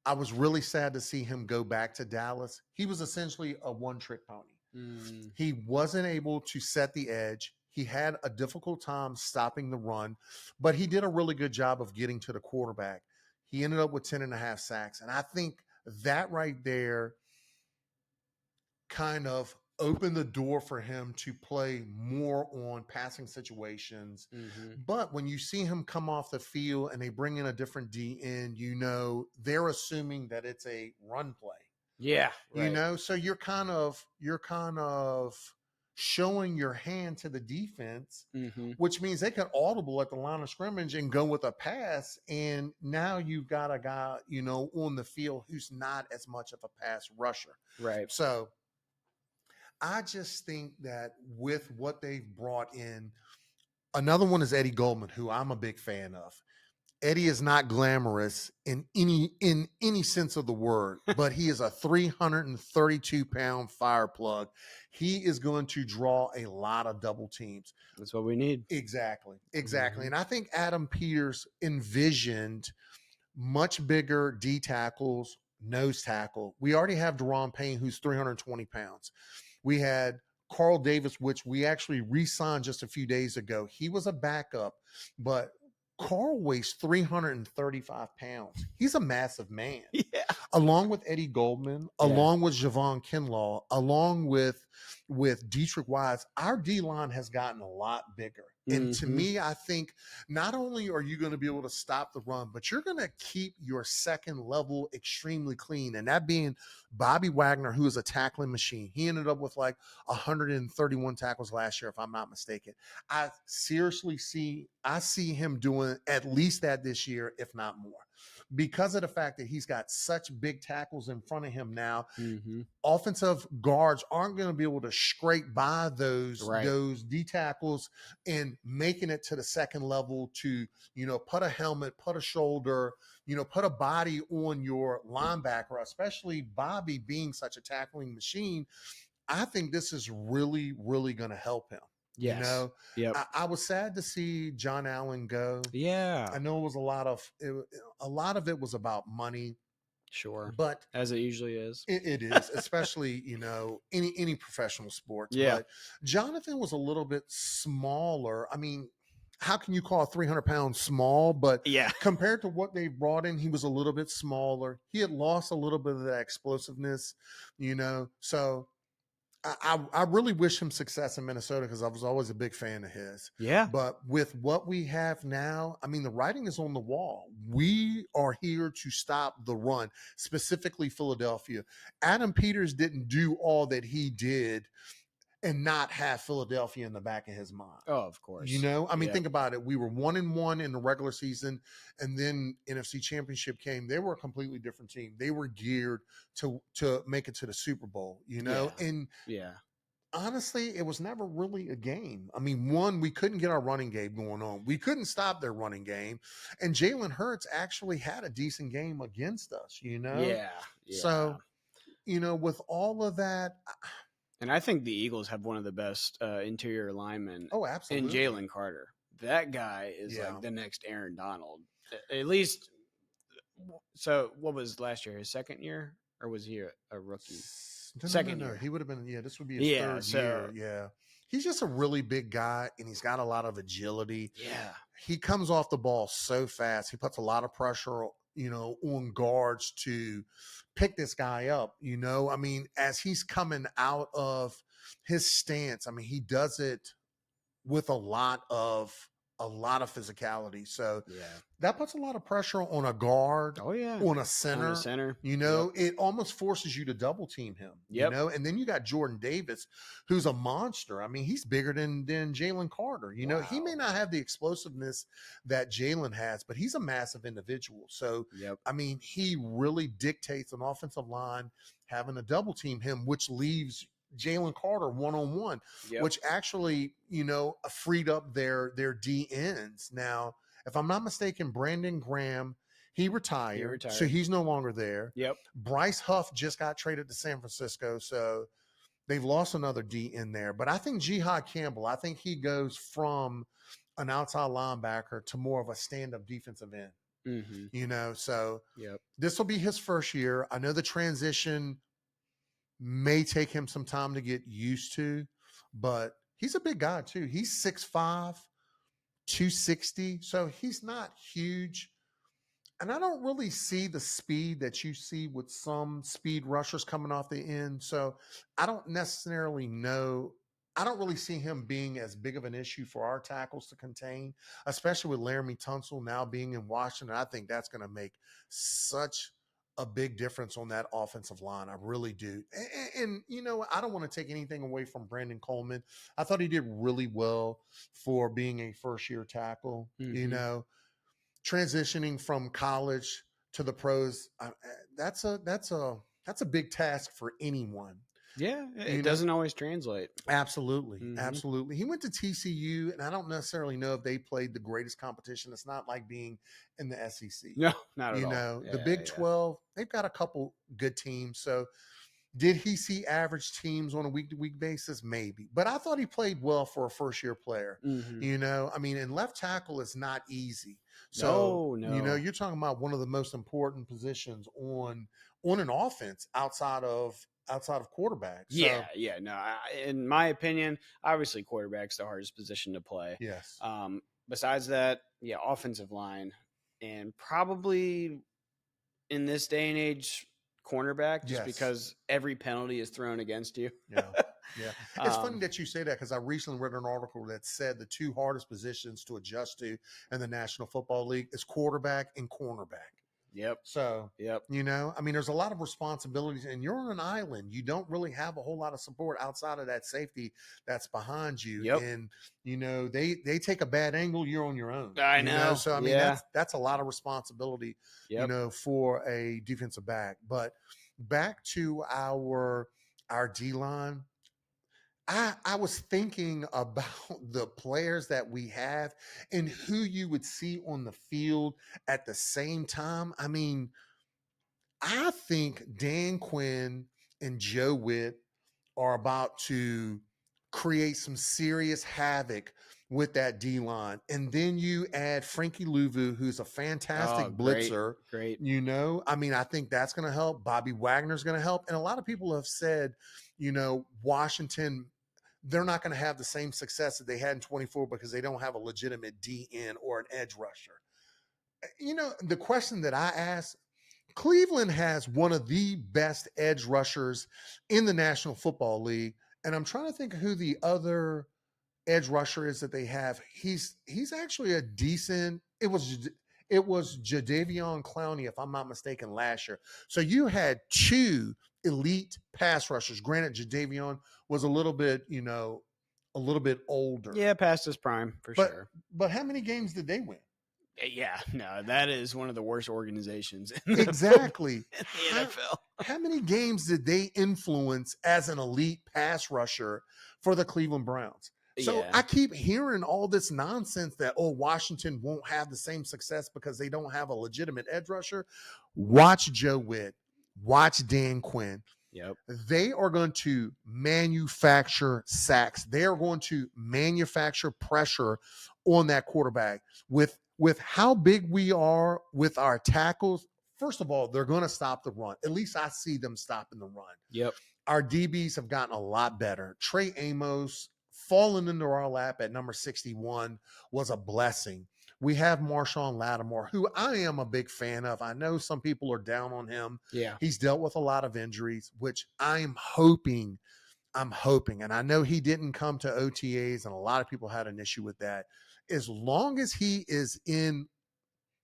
I was really sad to see him go back to Dallas. He was essentially a one-trick pony. He wasn't able to set the edge. He had a difficult time stopping the run, but he did a really good job of getting to the quarterback. He ended up with 10.5 sacks. And I think that right there kind of opened the door for him to play more on passing situations. But when you see him come off the field and they bring in a different D end, they're assuming that it's a run play. Yeah. Right. So you're kind of showing your hand to the defense, which means they could audible at the line of scrimmage and go with a pass. And now you've got a guy, on the field who's not as much of a pass rusher. Right. So I just think that with what they've brought in, another one is Eddie Goldman, who I'm a big fan of. Eddie is not glamorous in any sense of the word, but he is a 332-pound fire plug. He is going to draw a lot of double teams. That's what we need. Exactly. And I think Adam Peters envisioned much bigger D tackles, nose tackle. We already have Deron Payne, who's 320 pounds. We had Carl Davis, which we actually re-signed just a few days ago. He was a backup, but Carl weighs 335 pounds. He's a massive man. Yeah. Along with Eddie Goldman, along with Javon Kinlaw, along with Dietrich Wise, our D line has gotten a lot bigger. And to me, I think not only are you going to be able to stop the run, but you're going to keep your second level extremely clean. And that being Bobby Wagner, who is a tackling machine. He ended up with like 131 tackles last year, if I'm not mistaken. I seriously see him doing at least that this year, if not more, because of the fact that he's got such big tackles in front of him now. Offensive guards aren't going to be able to scrape by those D tackles and making it to the second level to, put a helmet, put a shoulder, put a body on your linebacker, especially Bobby being such a tackling machine. I think this is really, really going to help him. Yes. I was sad to see John Allen go. Yeah. I know it was a lot of it was about money. Sure. But as it usually is. It is, especially, any professional sports. Yeah. But Jonathan was a little bit smaller. I mean, how can you call 300 pounds small? But compared to what they brought in, he was a little bit smaller. He had lost a little bit of that explosiveness, so I really wish him success in Minnesota because I was always a big fan of his. Yeah. But with what we have now, I mean, the writing is on the wall. We are here to stop the run, specifically Philadelphia. Adam Peters didn't do all that he did and not have Philadelphia in the back of his mind. Oh, of course. I mean, think about it. We were 1-1 in the regular season, and then NFC Championship came. They were a completely different team. They were geared to make it to the Super Bowl, And honestly, it was never really a game. I mean, one, we couldn't get our running game going on. We couldn't stop their running game. And Jalen Hurts actually had a decent game against us, Yeah. So, with all of that. And I think the Eagles have one of the best interior linemen. Oh, absolutely. In Jalen Carter. That guy is like the next Aaron Donald. At least. So what was last year? His second year? Or was he a rookie? Second year. He would have been, this would be his third year. Yeah. He's just a really big guy, and he's got a lot of agility. Yeah. He comes off the ball so fast. He puts a lot of pressure, on guards to pick this guy up. I mean, as he's coming out of his stance, I mean, he does it with a lot of physicality. So that puts a lot of pressure on a guard, on a center. It almost forces you to double team him. And then you got Jordan Davis, who's a monster. I mean, he's bigger than Jalen Carter. He may not have the explosiveness that Jalen has, but he's a massive individual. So I mean, he really dictates an offensive line having to double team him, which leaves Jalen Carter one-on-one, which actually, freed up their D ends. Now, if I'm not mistaken, Brandon Graham, he retired, so he's no longer there. Bryce Huff just got traded to San Francisco, so they've lost another D in there. But I think Jihad Campbell, I think he goes from an outside linebacker to more of a stand-up defensive end. So this will be his first year. I know the transition may take him some time to get used to, but he's a big guy too. He's 6'5", 260, so he's not huge. And I don't really see the speed that you see with some speed rushers coming off the end. So I don't necessarily know. I don't really see him being as big of an issue for our tackles to contain, especially with Laramie Tunsil now being in Washington. I think that's going to make such a big difference on that offensive line. I really do. And I don't want to take anything away from Brandon Coleman. I thought he did really well for being a first-year tackle. Transitioning from college to the pros, that's a big task for anyone. Yeah, You it know? doesn't always translate. Absolutely. Mhm. Absolutely. He went to TCU, and I don't necessarily know if they played the greatest competition. It's not like being in the SEC. No, not at You all. know, the Yeah, Big yeah. 12, they've got a couple good teams. So did he see average teams on a week to week basis? Maybe. But I thought he played well for a first year player. Mhm. You know, I mean, and left tackle is not easy. So, No, you know, no. you're talking about one of the most important positions on an offense outside of quarterback. Yeah, So, yeah. No, in my opinion, obviously quarterback's the hardest position to play. yes. Besides that, yeah, offensive line, and probably in this day and age, cornerback, just Yes. because every penalty is thrown against you. Yeah. Yeah. It's funny um, that you say that because I recently read an article that said the two hardest positions to adjust to in the National Football League is quarterback and cornerback. yep, So, yep, you know, I mean, there's a lot of responsibilities, and you're on an island. You don't really have a whole lot of support outside of that safety that's behind you. yep. And, you know, they take a bad angle, you're on your own. I You know, know. so I mean Yeah, that's a lot of responsibility, you yep. know, for a defensive back. But back to our D line. I was thinking about the players that we have and who you would see on the field at the same time. I mean, I think Dan Quinn and Joe Witt are about to create some serious havoc with that D line. And then you add Frankie Louvu, who's a Oh, fantastic great, blitzer. great. You know, I mean, I think that's going to help. Bobby Wagner's going to help. And a lot of people have said, you know, Washington, they're not going to have the same success that they had in 24 because they don't have a legitimate DN or an edge rusher. You know, the question that I ask, Cleveland has one of the best edge rushers in the National Football League, and I'm trying to think of who the other edge rusher is that they have. He's actually a decent. It was Jadavion Clowney, if I'm not mistaken, last year. So you had two elite pass rushers. Granted, Jadavion was a little bit, you know, a little bit older, Yeah, past his prime for but sure. but how many games did they win? Yeah, no, that is one of the worst organizations in the football Exactly. in the NFL. How many games did they influence as an elite pass rusher for the Cleveland Browns? So Yeah, I keep hearing all this nonsense that, oh, Washington won't have the same success because they don't have a legitimate edge rusher. Watch Joe Witt, watch Dan Quinn. yep. They are going to manufacture sacks. They are going to manufacture pressure on that quarterback with how big we are with our tackles. First of all, they're going to stop the run. At least I see them stopping the run. Yep. Our DBs have gotten a lot better. Trey Amos falling into our lap at number 61 was a blessing. We have Marshawn Lattimore, who I am a big fan of. I know some people are down on him. Yeah. He's dealt with a lot of injuries, which I'm hoping, and I know he didn't come to OTAs, and a lot of people had an issue with that. As long as he is in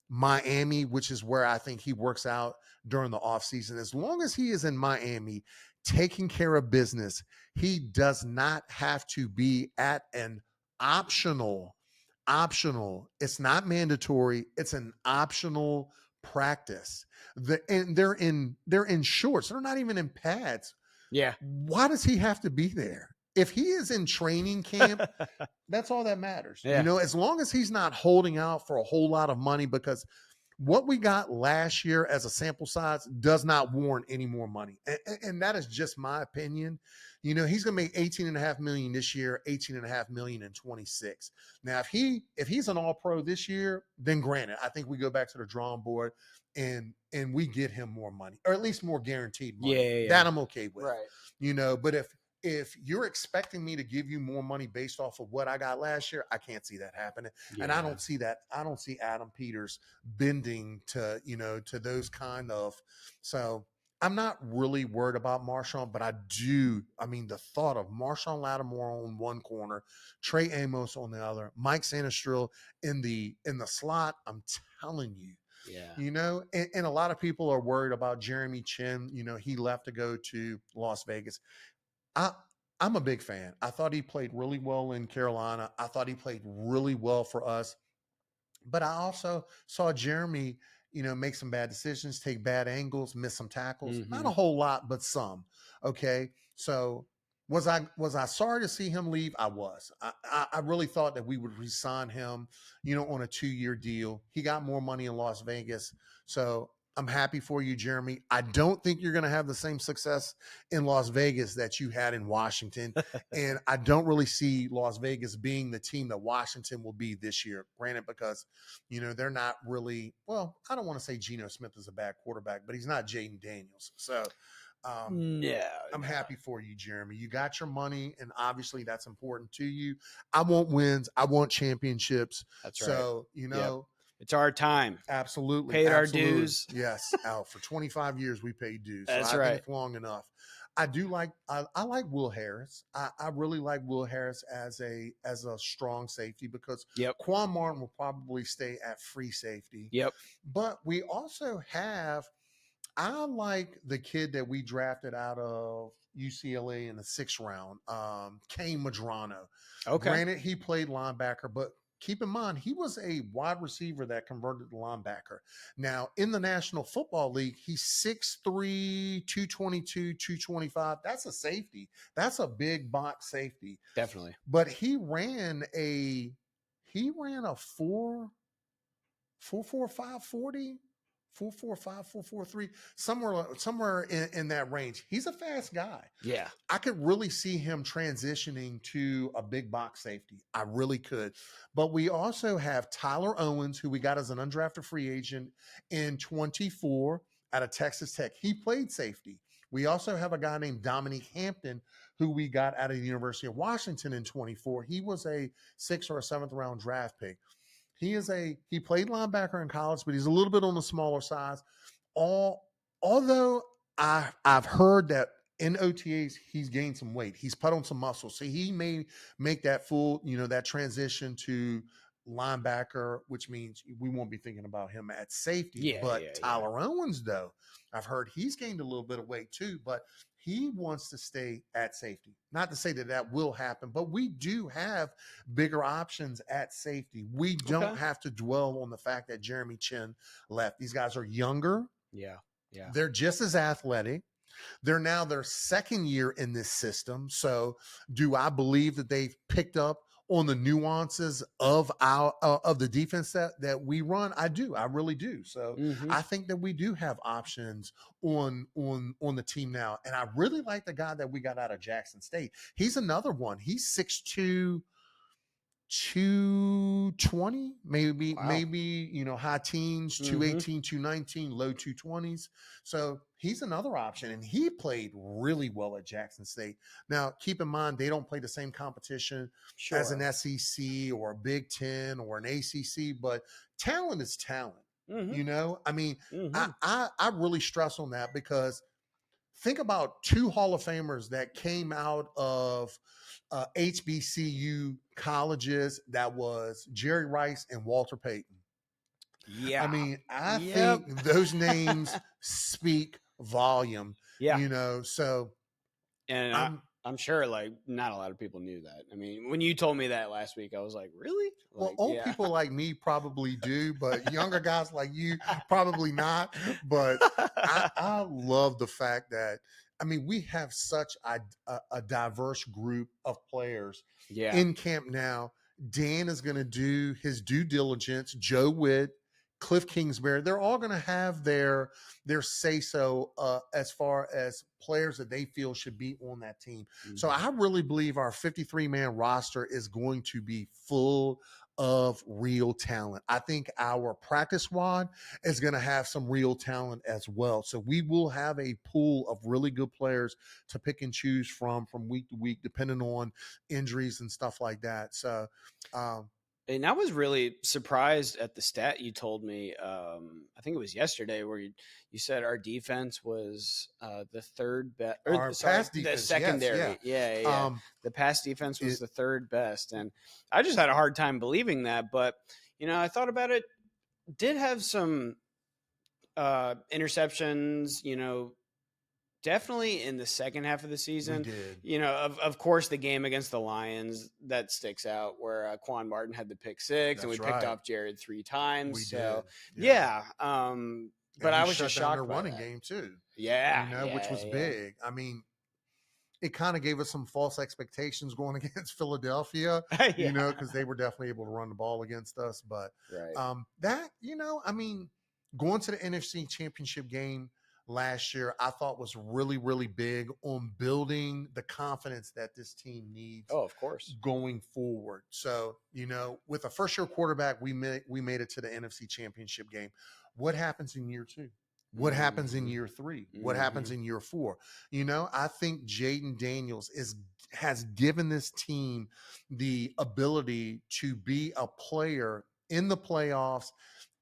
Miami, which is where I think he works out during the offseason, as long as he is in Miami taking care of business, he does not have to be at an optional, it's not mandatory, it's an optional practice. And they're in shorts, they're not even in pads. Yeah. Why does he have to be there? If he is in training camp, that's all that matters. You Yeah. know, as long as he's not holding out for a whole lot of money, because what we got last year as a sample size does not warrant any more money. And that is just my opinion. You know, he's going to make 18.5 million this year, 18.5 million in 26. Now, if he's an all pro this year, then granted, I think we go back to the drawing board and we get him more money, or at least more guaranteed money. Yeah. That I'm okay with. Right. You know, but if you're expecting me to give you more money based off of what I got last year, I can't see that happening. Yeah. And I don't see that. I don't see Adam Peters bending to, you know, to those kind of. So I'm not really worried about Marshawn, but I mean, the thought of Marshawn Lattimore on one corner, Trey Amos on the other, Mike Sanastrell in the slot, I'm telling you. Yeah. You know, and a lot of people are worried about Jeremy Chin. You know, he left to go to Las Vegas. I I'm a big fan. I thought he played really well in Carolina. I thought he played really well for us. But I also saw Jeremy make some bad decisions, take bad angles, miss some tackles. Not Mm-hmm. a whole lot, but some. Okay. So was I sorry to see him leave? I was. I really thought that we would resign him, on a 2-year deal. He got more money in Las Vegas. So I'm happy for you, Jeremy. I don't think you're going to have the same success in Las Vegas that you had in Washington. And I don't really see Las Vegas being the team that Washington will be this year. Granted, because, they're not really, well, I don't want to say Geno Smith is a bad quarterback, but he's not Jaden Daniels. So No, I'm happy for you, Jeremy. You got your money, and obviously that's important to you. I want wins. I want championships. That's right. So, Yep. It's our time. absolutely. Paid our Absolutely. dues. Yes. Out for 25 years, we paid dues. That's so I right. think it's long enough. I do like I like Will Harris. I really like Will Harris as a strong safety because Yep. Quan Martin will probably stay at free safety. Yep. But we also have I like the kid that we drafted out of UCLA in the 6th round, Kane Madrano. Okay. Granted, he played linebacker, but keep in mind, he was a wide receiver that converted to linebacker. Now, in the National Football League, he's 6'3", 222, 225. That's a safety. That's a big box safety. Definitely. But he ran a 4.45 40. 4.45, 4.43, somewhere in that range. He's a fast guy. Yeah. I could really see him transitioning to a big box safety. I really could. But we also have Tyler Owens, who we got as an undrafted free agent in 24 out of Texas Tech. He played safety. We also have a guy named Dominique Hampton, who we got out of the University of Washington in 24. He was a 6th or a 7th round draft pick. He played linebacker in college, but he's a little bit on the smaller size. Although I've heard that in OTAs he's gained some weight, he's put on some muscle, so he may make that full, that transition to linebacker, which means we won't be thinking about him at safety. Yeah, but Tyler Owens, though, I've heard he's gained a little bit of weight too, but he wants to stay at safety. Not to say that will happen, but we do have bigger options at safety. We don't have to dwell on the fact that Jeremy Chin left. These guys are younger. Yeah. They're just as athletic. They're now their 2nd year in this system. So do I believe that they've picked up on the nuances of the defense that we run? I do. I really do. So I think that we do have options on the team now. And I really like the guy that we got out of Jackson State. He's another one. He's 6'2", 220, maybe, high teens, 218, 219, low 220s. So he's another option. And he played really well at Jackson State. Now, keep in mind, they don't play the same competition as an SEC or a Big Ten or an ACC, but talent is talent. I mean, I really stress on that because think about 2 Hall of Famers that came out of HBCU colleges. That was Jerry Rice and Walter Payton. Yeah. I mean, I think those names speak volume. Yeah. So. And I'm sure like not a lot of people knew that. I mean, when you told me that last week, I was like, really? Well, old people like me probably do, but younger guys like you probably not. But I love the fact that, I mean, we have such a diverse group of players in camp now. Dan is going to do his due diligence. Joe Witt, Cliff Kingsbury, they're all going to have their say-so as far as players that they feel should be on that team. So I really believe our 53-man roster is going to be full of real talent. I think our practice squad is going to have some real talent as well. So we will have a pool of really good players to pick and choose from week to week, depending on injuries and stuff like that. So, and I was really surprised at the stat you told me. I think it was yesterday where you said our defense was the 3rd best. Our pass defense, the secondary. Yes. Yeah. The pass defense was the 3rd best, and I just had a hard time believing that. But I thought about it. Did have some interceptions. definitely in the second half of the season. We did. You know, of course, the game against the Lions that sticks out where Quan Martin had the pick six, and we That's picked right. off Jared 3 times. We So did. yeah, but And we I was just shut down their shocked by running that. game too. Yeah, Which was big. I mean, it kind of gave us some false expectations going against Philadelphia, yeah. because they were definitely able to run the ball against us. But Right. that, I mean, going to the NFC Championship game last year, I thought was really, really big on building the confidence that this team needs. Oh, of course. Going forward. So, with a first year quarterback, we made it to the NFC Championship game. What happens in year 2? What happens in year 3? What happens in year 4? I think Jaden Daniels has given this team the ability to be a player in the playoffs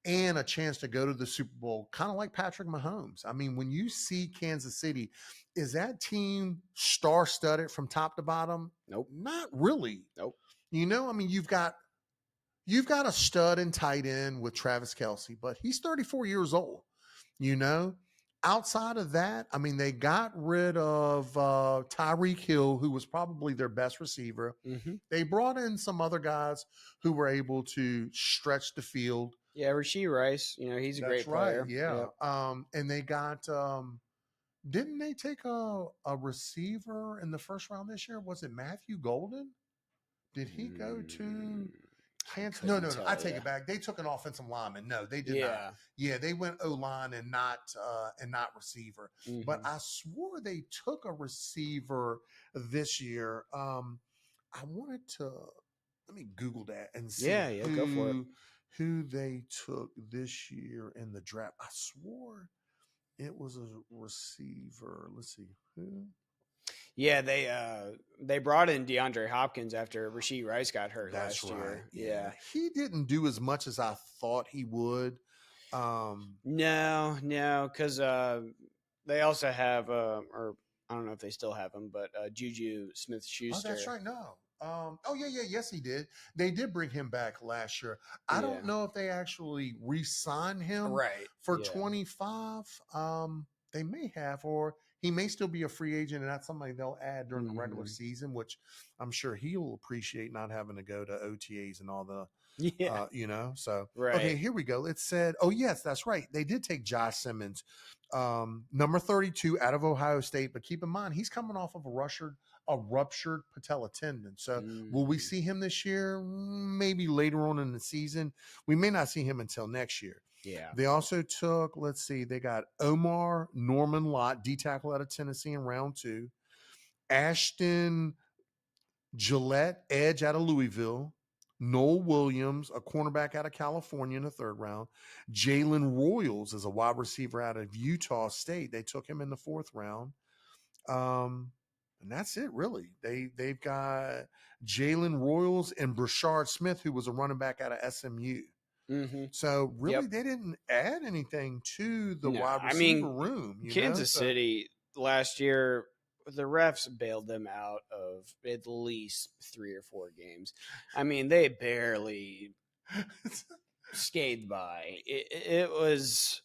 and a chance to go to the Super Bowl, kind of like Patrick Mahomes. I mean, when you see Kansas City, is that team star-studded from top to bottom? Nope. Not really. Nope. I mean, you've got a stud and tight end with Travis Kelce, but he's 34 years old. Outside of that, I mean, they got rid of Tyreek Hill, who was probably their best receiver. They brought in some other guys who were able to stretch the field. Yeah, Rashee Rice, he's a great player. Right, yeah. Yep. And they got didn't they take a receiver in the first round this year? Was it Matthew Golden? Did he go to Kansas? No. I take it back. They took an offensive lineman. No, they did not. Yeah, they went O-line and not receiver. But I swore they took a receiver this year. I wanted to let me Google that and see go for it. who they took this year in the draft. I swore it was a receiver. Let's see who. Yeah, they brought in DeAndre Hopkins after Rashee Rice got hurt last year. Yeah, he didn't do as much as I thought he would. No, because they also have, or I don't know if they still have him, but Juju Smith-Schuster. Oh, that's right. No. Yes, he did. They did bring him back last year. I don't know if they actually re-signed him for 25. They may have, or he may still be a free agent, and that's somebody they'll add during the regular season, which I'm sure he'll appreciate not having to go to OTAs and all the, So, okay, here we go. It said, oh, yes, that's right. They did take Josh Simmons, number 32 out of Ohio State, but keep in mind, he's coming off of a ruptured patella tendon. So will we see him this year? Maybe later on in the season. We may not see him until next year. Yeah. They also took, let's see, they got Omar Norman Lott, D tackle out of Tennessee in round 2. Ashton Gillette, edge out of Louisville. Noel Williams, a cornerback out of California in the 3rd round. Jalen Royals is a wide receiver out of Utah State. They took him in the 4th round. And that's it, really. They've got Jalen Royals and Brashard Smith, who was a running back out of SMU. So really, they didn't add anything to the wide receiver room. Kansas City last year, the refs bailed them out of at least 3 or 4 games. I mean, they barely scathed by. It was.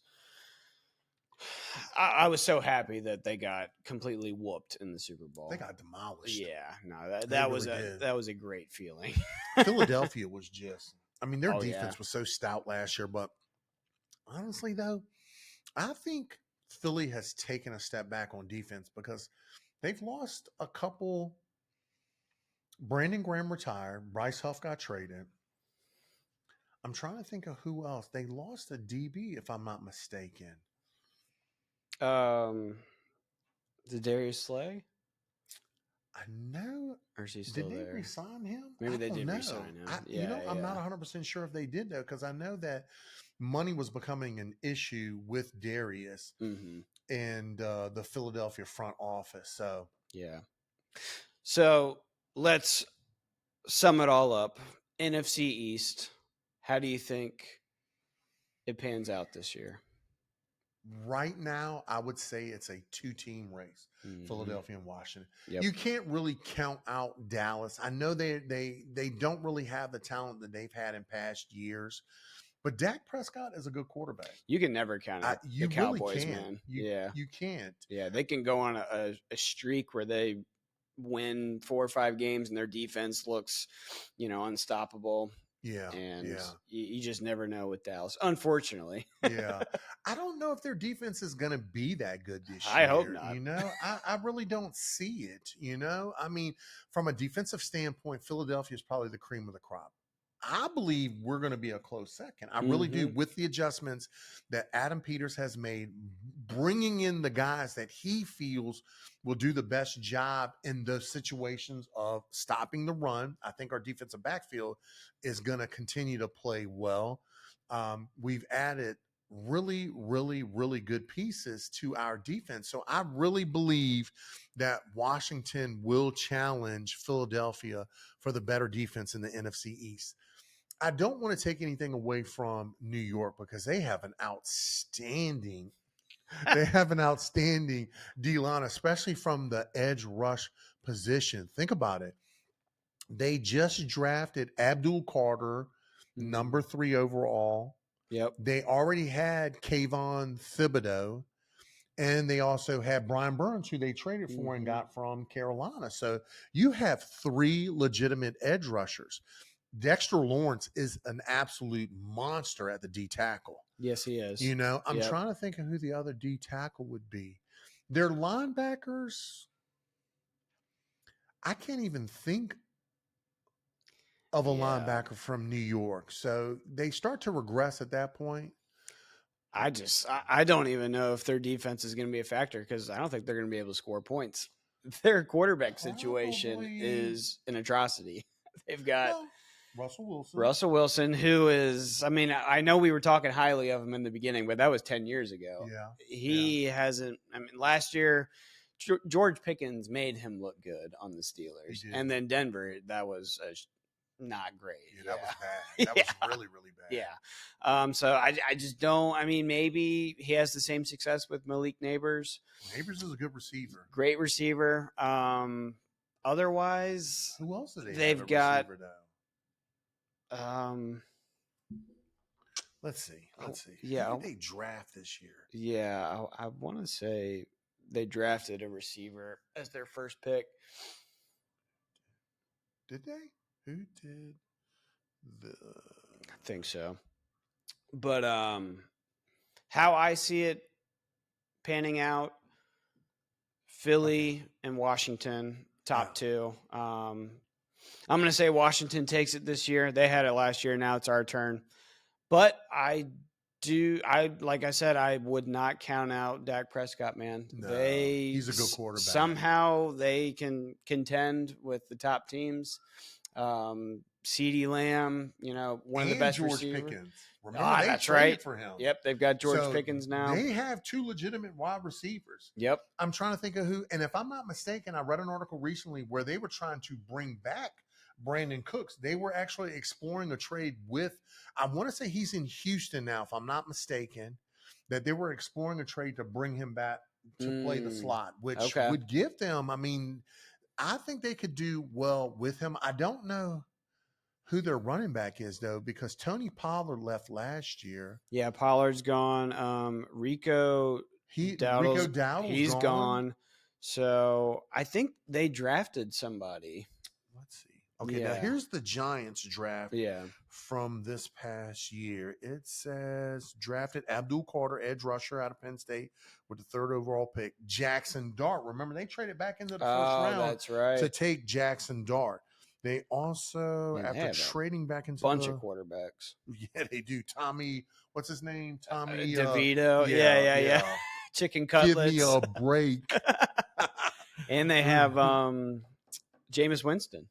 I was so happy that they got completely whooped in the Super Bowl. They got demolished. Yeah, no, that was a great feeling. Philadelphia was just. I mean, their defense was so stout last year, but honestly, though, I think Philly has taken a step back on defense because they've lost a couple. Brandon Graham retired. Bryce Huff got traded. I'm trying to think of who else. They lost a DB, if I'm not mistaken. The Darius Slay? I know. Or is he still there? Did they re-sign him? Maybe they did re-sign him. I'm not 100% sure if they did, though, because I know that money was becoming an issue with Darius and the Philadelphia front office. So, yeah. So let's sum it all up. NFC East, how do you think it pans out this year? Right now, I would say it's a 2-team race, Philadelphia and Washington. You can't really count out Dallas. I know they don't really have the talent that they've had in past years. But Dak Prescott is a good quarterback. You can never count out You the really Cowboys, can't. man. You can't. Yeah, they can go on a streak where they win 4 or 5 games and their defense looks, unstoppable. Yeah. And Yeah. you just never know with Dallas, unfortunately. Yeah. I don't know if their defense is going to be that good this year. I hope not. I really don't see it. I mean, from a defensive standpoint, Philadelphia is probably the cream of the crop. I believe we're going to be a close second. I really do, with the adjustments that Adam Peters has made, bringing in the guys that he feels will do the best job in those situations of stopping the run. I think our defensive backfield is going to continue to play well. We've added really, really, really good pieces to our defense. So I really believe that Washington will challenge Philadelphia for the better defense in the NFC East. I don't want to take anything away from New York because they have an outstanding D-line, especially from the edge rush position. Think about it. They just drafted Abdul Carter, number 3 overall. Yep. They already had Kayvon Thibodeau, and they also had Brian Burns, who they traded for and got from Carolina. So you have 3 legitimate edge rushers. Dexter Lawrence is an absolute monster at the D tackle. Yes, he is. I'm trying to think of who the other D tackle would be. Their linebackers, I can't even think of a linebacker from New York. So they start to regress at that point. I don't even know if their defense is going to be a factor because I don't think they're going to be able to score points. Their quarterback situation is an atrocity. They've got Russell Wilson, who is, I know we were talking highly of him in the beginning, but that was 10 years ago. Yeah. He hasn't, last year, George Pickens made him look good on the Steelers. And then Denver, that was not great. Yeah, that was bad. That was really, really bad. Yeah. So I just don't, maybe he has the same success with Malik Neighbors. Neighbors is a good receiver. Great receiver. Otherwise, who else do they've got? Receiver, let's see. Yeah. Who did they draft this year? Yeah, I want to say they drafted a receiver as their first pick. Did they? Who did the? I think so. But how I see it panning out, Philly and Washington, top 2. I'm going to say Washington takes it this year. They had it last year. Now it's our turn. But like I said, I would not count out Dak Prescott, man. No, he's a good quarterback. Somehow they can contend with the top teams. CeeDee Lamb, one of the best George receivers. Pickens. Remember, that's right. For him. Yep, they've got George Pickens now. They have 2 legitimate wide receivers. Yep. I'm trying to think of who, and if I'm not mistaken, I read an article recently where they were trying to bring back Brandon Cooks. They were actually exploring a trade with, I want to say he's in Houston now, if I'm not mistaken, that they were exploring a trade to bring him back to play the slot, which would give them, I think they could do well with him. I don't know who their running back is, though, because Tony Pollard left last year. Yeah, Pollard's gone. Rico Dowdle's he's gone. So I think they drafted somebody. Let's see. Okay, now here's the Giants draft from this past year. It says drafted Abdul Carter, edge rusher out of Penn State with the 3rd overall pick. Jackson Dart. Remember, they traded back into the first round that's right. to take Jackson Dart. They also, after trading back into bunch of quarterbacks. Yeah, they do. Tommy, what's his name? Tommy DeVito. Yeah. Chicken cutlets. Give me a break. And they have Jameis Winston.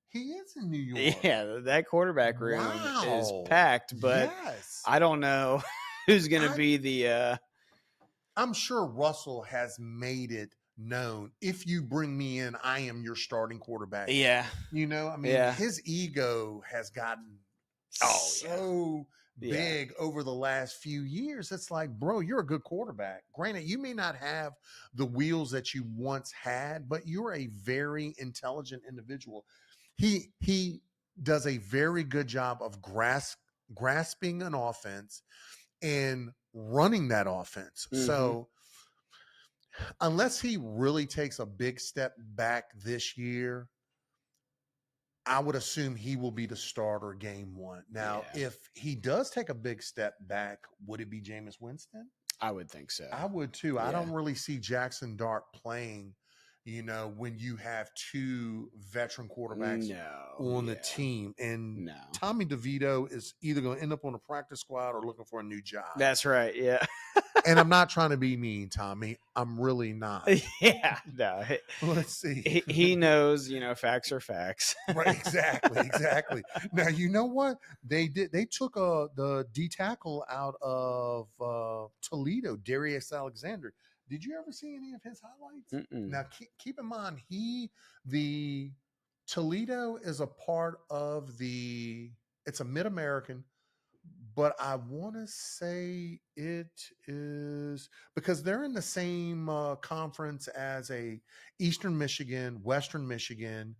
He is in New York. Yeah, that quarterback room is packed, but I don't know who's going to be the. I'm sure Russell has made it known. If you bring me in, I am your starting quarterback. Yeah. His ego has gotten so big over the last few years. It's like, bro, you're a good quarterback. Granted, you may not have the wheels that you once had, but you're a very intelligent individual. He does a very good job of grasping an offense and running that offense. Mm-hmm. So unless he really takes a big step back this year, I would assume he will be the starter game one. Now, Yeah. if he does take a big step back, would it be Jameis Winston? I would think so. I would too. Yeah. I don't really see Jackson Dart playing, when you have two veteran quarterbacks on the team. And Tommy DeVito is either going to end up on a practice squad or looking for a new job. That's right. Yeah. And I'm not trying to be mean, Tommy. I'm really not. Yeah. No. Let's see. He knows, facts are facts. Right. Exactly. Now, you know what? They took the D tackle out of Toledo, Darius Alexander. Did you ever see any of his highlights? Mm-mm. Now, keep in mind, the Toledo is a part of it's a Mid-American, but I want to say it is because they're in the same conference as a Eastern Michigan, Western Michigan,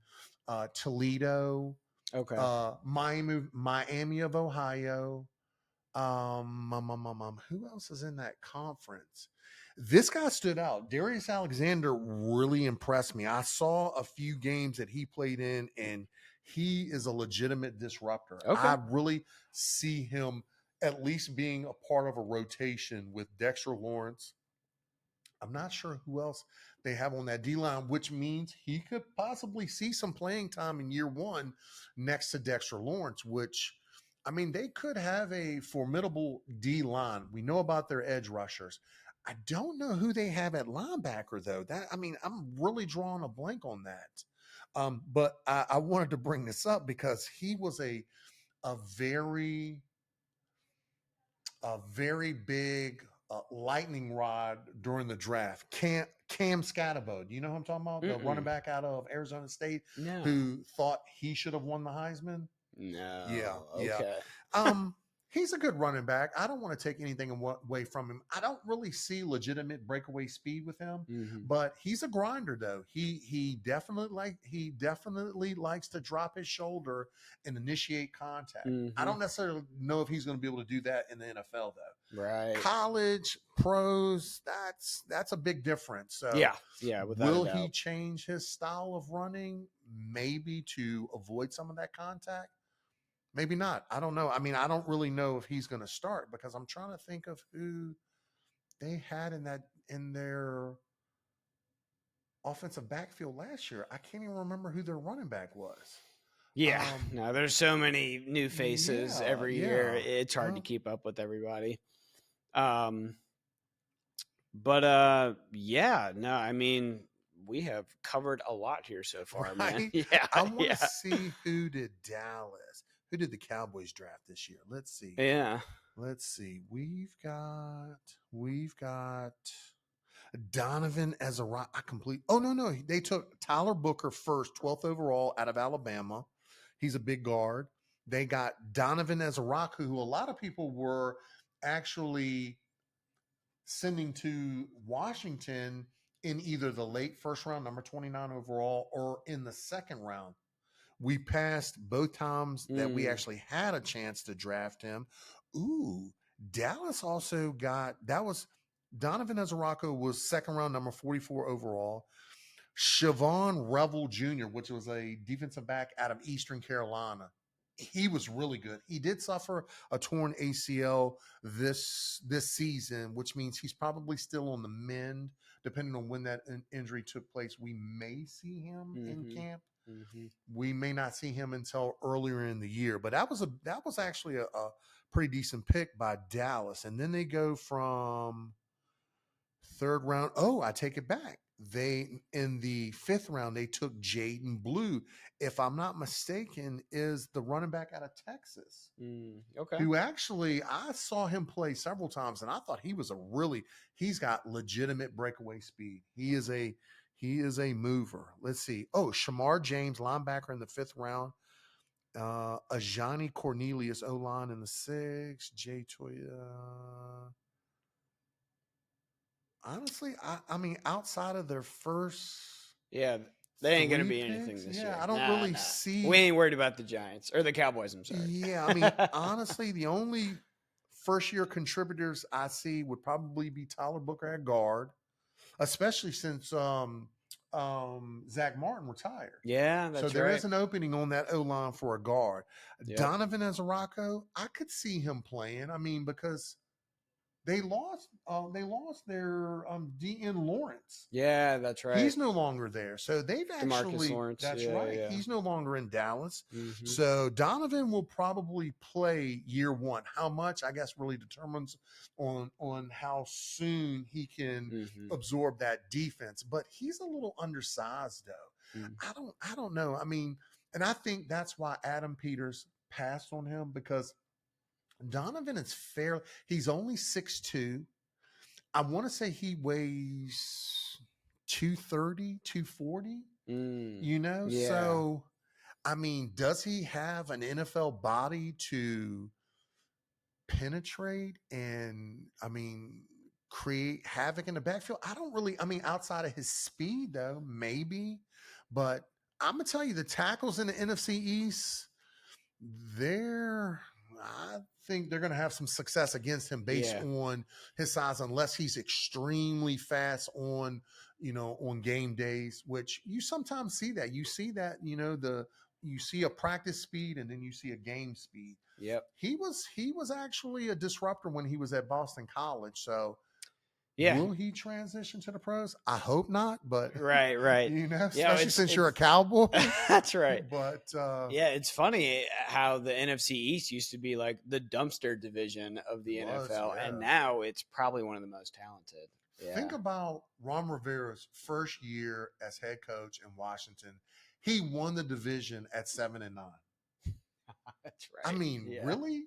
Toledo, Okay. Miami of Ohio. Who else is in that conference? This guy stood out. Darius Alexander really impressed me. I saw a few games that he played in, and he is a legitimate disruptor. Okay. I really see him at least being a part of a rotation with Dexter Lawrence. I'm not sure who else they have on that D line, which means he could possibly see some playing time in year one next to Dexter Lawrence, which, I mean, they could have a formidable D line. We know about their edge rushers. I don't know who they have at linebacker, though. I'm really drawing a blank on that. But I wanted to bring this up because he was a very big lightning rod during the draft. Cam Scatterbo, you know who I'm talking about? The running back out of Arizona State who thought he should have won the Heisman. No. Yeah. Okay. He's a good running back. I don't want to take anything away from him. I don't really see legitimate breakaway speed with him, but he's a grinder though. He definitely likes to drop his shoulder and initiate contact. I don't necessarily know if he's going to be able to do that in the NFL though. Right. College, pros, that's a big difference. So yeah. Will he change his style of running? Maybe to avoid some of that contact. Maybe not. I don't know. I mean, I don't really know if he's going to start because I'm trying to think of who they had in their offensive backfield last year. I can't even remember who their running back was. Yeah. No, there's so many new faces every year. It's hard to keep up with everybody. I mean, we have covered a lot here so far, man. Yeah. I want to see who did Dallas. Who did the Cowboys draft this year? Let's see. Yeah. Let's see. We've got Donovan Ezra. Oh, no. They took Tyler Booker first, 12th overall out of Alabama. He's a big guard. They got Donovan Ezra, who a lot of people were actually sending to Washington in either the late first round, number 29 overall, or in the second round. We passed both times that we actually had a chance to draft him. Ooh, Dallas also that was Donovan Ezra was second round, number 44 overall. Siobhan Revel Jr., which was a defensive back out of Eastern Carolina. He was really good. He did suffer a torn ACL this season, which means he's probably still on the mend. Depending on when that injury took place, we may see him in camp. We may not see him until earlier in the year, but that was actually a pretty decent pick by Dallas. And then they go from third round. Oh, I take it back. They in the fifth round they took Jaden Blue, if I'm not mistaken, is the running back out of Texas. Okay. Who actually I saw him play several times, and I thought he's got legitimate breakaway speed. He is a mover. Let's see. Oh, Shamar James, linebacker in the fifth round. Ajani Cornelius, O-line in the sixth. Jay Toya. Honestly, I mean, outside of their first They ain't going to 3 be anything picks. this Yeah, year. I don't really see. We ain't worried about the Giants or the Cowboys. I'm sorry. Yeah, I mean, honestly, the only first-year contributors I see would probably be Tyler Booker at guard, especially since Zach Martin retired. Yeah, So that's there right. is an opening on that O-line for a guard. Yep. Donovan as a Rocco, I could see him playing. I mean, because they lost their DN Lawrence. Yeah, that's right. He's no longer there. So they've DeMarcus actually Lawrence. that's Yeah, right. yeah. He's no longer in Dallas. Mhm. So Donovan will probably play year one. How much, I guess, really determines on how soon he can Mhm. absorb that defense. But he's a little undersized though. Mm. I don't know. I mean, and I think that's why Adam Peters passed on him, because Donovan is fair. He's only 6'2". I want to say he weighs 230, 240, you know? Yeah. So, I mean, does he have an NFL body to penetrate and, I mean, create havoc in the backfield? I don't really, I mean, outside of his speed, though, maybe. But I'm going to tell you, the tackles in the NFC East, I think they're going to have some success against him based on his size, unless he's extremely fast on game days, which you sometimes see that. You see that, you see a practice speed and then you see a game speed. Yep. He was actually a disruptor when he was at Boston College. So yeah. Will he transition to the pros? I hope not, but right. especially since you're a Cowboy. That's right. But yeah, it's funny how the NFC East used to be like the dumpster division of the NFL, and now it's probably one of the most talented. Yeah. Think about Ron Rivera's first year as head coach in Washington. He won the division at 7-9. That's right. I mean, really?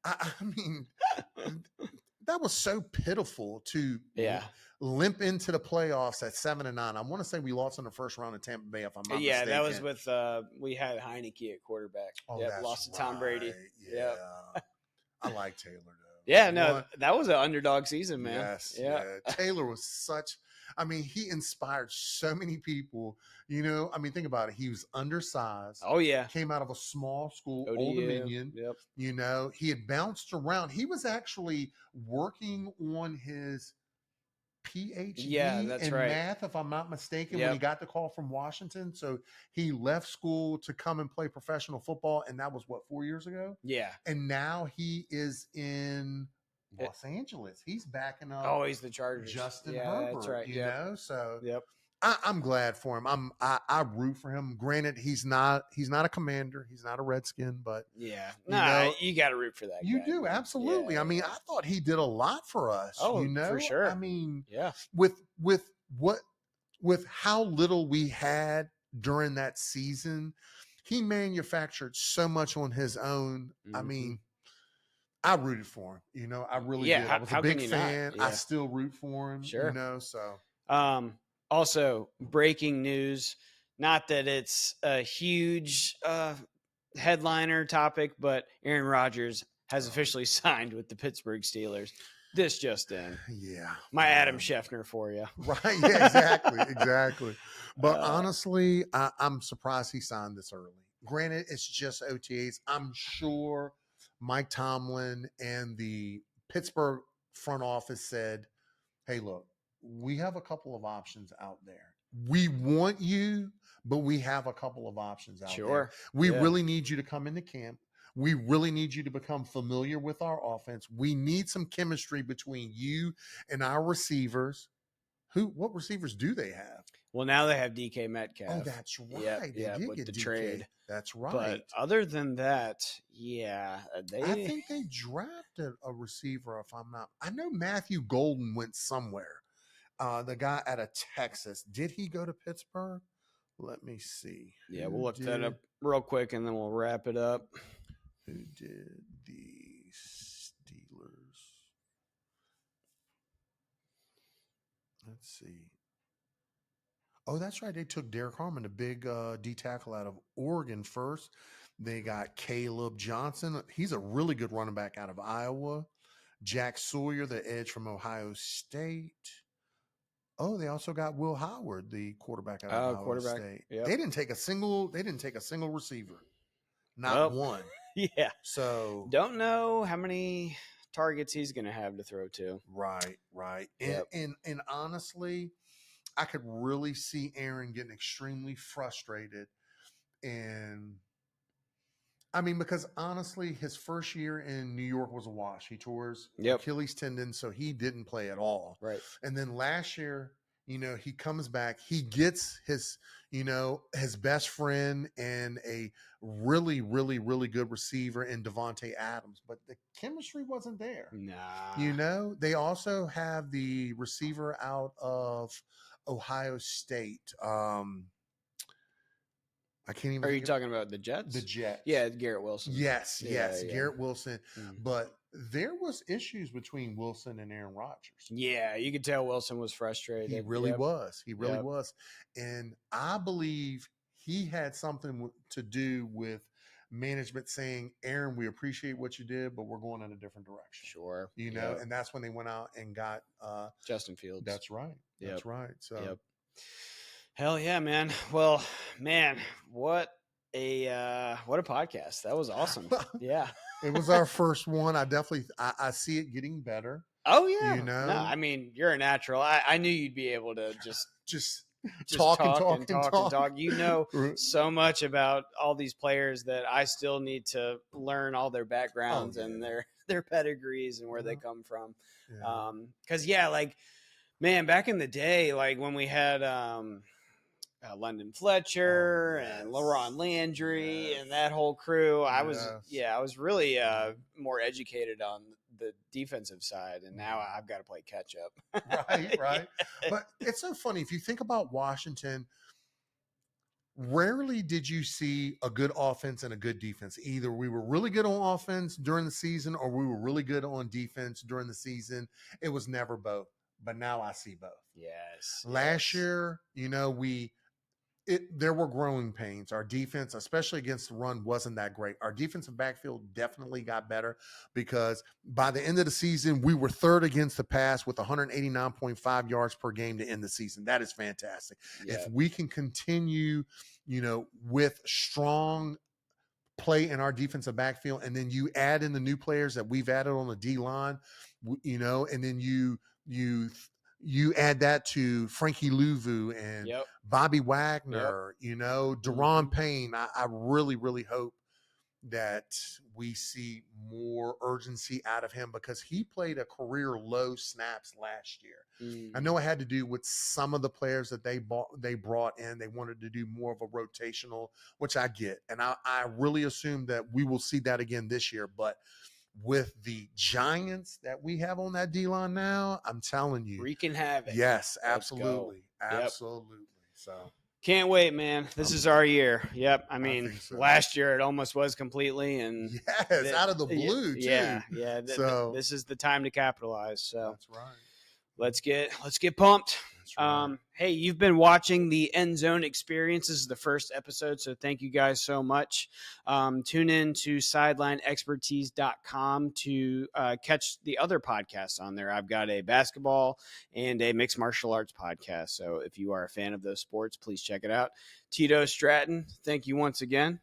I mean, that was so pitiful to limp into the playoffs at 7-9. I want to say we lost in the first round of Tampa Bay, if I'm not mistaken. Yeah, that was with we had Heineke at quarterback. Oh, yep, lost to Tom Brady. Yeah, I like Taylor though. Yeah, no, that was an underdog season, man. Yes, yeah. Taylor was such. I mean, he inspired so many people. I mean, think about it. He was undersized. Oh, yeah. Came out of a small school, Old Dominion. Yep. He had bounced around. He was actually working on his PhD in math, if I'm not mistaken, when he got the call from Washington. So he left school to come and play professional football. And that was 4 years ago? Yeah. And now he is in Los Angeles. He's backing up. Oh, he's the Chargers. Justin Herbert. That's right. You know, so yep. I'm glad for him. I root for him. Granted, he's not a Commander. He's not a Redskin, but you got to root for that. You do, absolutely. I mean, I thought he did a lot for us. Oh, for sure. I mean, yeah. With how little we had during that season, he manufactured so much on his own. Mm-hmm. I mean, I rooted for him. I really did. I was a big fan. I still root for him. Sure. So. Also, breaking news, not that it's a huge headliner topic, but Aaron Rodgers has officially signed with the Pittsburgh Steelers. This just in. Yeah. My Adam Scheffner for you. Right. Yeah, exactly. But honestly, I'm surprised he signed this early. Granted, it's just OTAs. I'm sure Mike Tomlin and the Pittsburgh front office said, hey, look, we have a couple of options out there. We want you, but we have a couple of options out there. We really need you to come into camp. We really need you to become familiar with our offense. We need some chemistry between you and our receivers. What receivers do they have? Well, now they have DK Metcalf. Oh, that's right. Yeah, they did with get the DK. trade. That's right. But other than that, I think they drafted a receiver, if I'm not. I know Matthew Golden went somewhere. The guy out of Texas. Did he go to Pittsburgh? Let me see. Yeah, we'll look that up real quick and then we'll wrap it up. Who did the Steelers? Let's see. Oh, that's right. They took Derek Harmon, the big D tackle out of Oregon first. They got Caleb Johnson. He's a really good running back out of Iowa. Jack Sawyer, the edge from Ohio State. Oh, they also got Will Howard, the quarterback out of Ohio State. Yep. They didn't take a single receiver. Not Well, one. Yeah. So don't know how many targets he's going to have to throw to. Right. Yep. And honestly, I could really see Aaron getting extremely frustrated. And I mean, because honestly, his first year in New York was a wash. He tore his Achilles tendon, so he didn't play at all. Right. And then last year, he comes back. He gets his best friend and a really, really, really good receiver in Devontae Adams, but the chemistry wasn't there. Nah. They also have the receiver out of Ohio State. I can't even. Are you talking about the Jets? The Jets. Yeah, Garrett Wilson. Yes, Yeah. Garrett Wilson. But there was issues between Wilson and Aaron Rodgers. Yeah, you could tell Wilson was frustrated. He really was. He really was. And I believe he had something to do with management saying, Aaron, we appreciate what you did, but we're going in a different direction. Sure. And that's when they went out and got Justin Fields. That's right. That's right. So hell yeah, man. Well, man, what a podcast. That was awesome. Yeah. It was our first one. I see it getting better. Oh yeah. No, I mean, you're a natural. I knew you'd be able to just talk. You know so much about all these players that I still need to learn all their backgrounds and their pedigrees and where they come from. Because like, man, back in the day, like when we had London Fletcher and LaRon Landry and that whole crew, I was really more educated on the defensive side, and now I've got to play catch up. Right. But it's so funny if you think about Washington. Rarely did you see a good offense and a good defense. Either we were really good on offense during the season, or we were really good on defense during the season. It was never both. But now I see both. Yes. Last year, there were growing pains. Our defense, especially against the run, wasn't that great. Our defensive backfield definitely got better because by the end of the season, we were third against the pass with 189.5 yards per game to end the season. That is fantastic. Yeah. If we can continue, with strong play in our defensive backfield, and then you add in the new players that we've added on the D line, and then you add that to Frankie Louvu and Bobby Wagner, Deron Payne. I really, really hope that we see more urgency out of him because he played a career low snaps last year. I know it had to do with some of the players that they brought in. They wanted to do more of a rotational, which I get. And I really assume that we will see that again this year. But with the Giants that we have on that D-line now, I'm telling you. Wreaking havoc. Yes, absolutely. Absolutely. So can't wait, man. This is our year. Yep. I mean, last year it almost was completely. And yes, out of the blue, too. Yeah. So this is the time to capitalize. So that's right. Let's get pumped. Right. Hey, you've been watching the End Zone Experience. This is the first episode, so thank you guys so much. Tune in to SidelineExpertise.com to catch the other podcasts on there. I've got a basketball and a mixed martial arts podcast, so if you are a fan of those sports, please check it out. Tito, Stratton, thank you once again.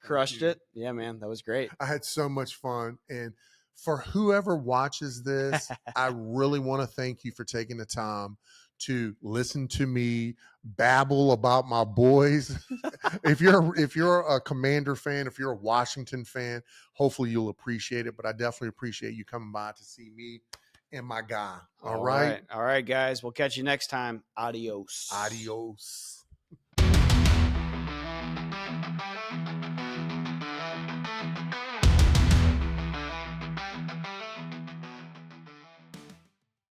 Crushed it. Yeah, man, that was great. I had so much fun, and for whoever watches this, I really want to thank you for taking the time to listen to me babble about my boys. If you're a Commander fan, if you're a Washington fan, hopefully you'll appreciate it. But I definitely appreciate you coming by to see me and my guy. All right, guys. We'll catch you next time. Adios. Adios.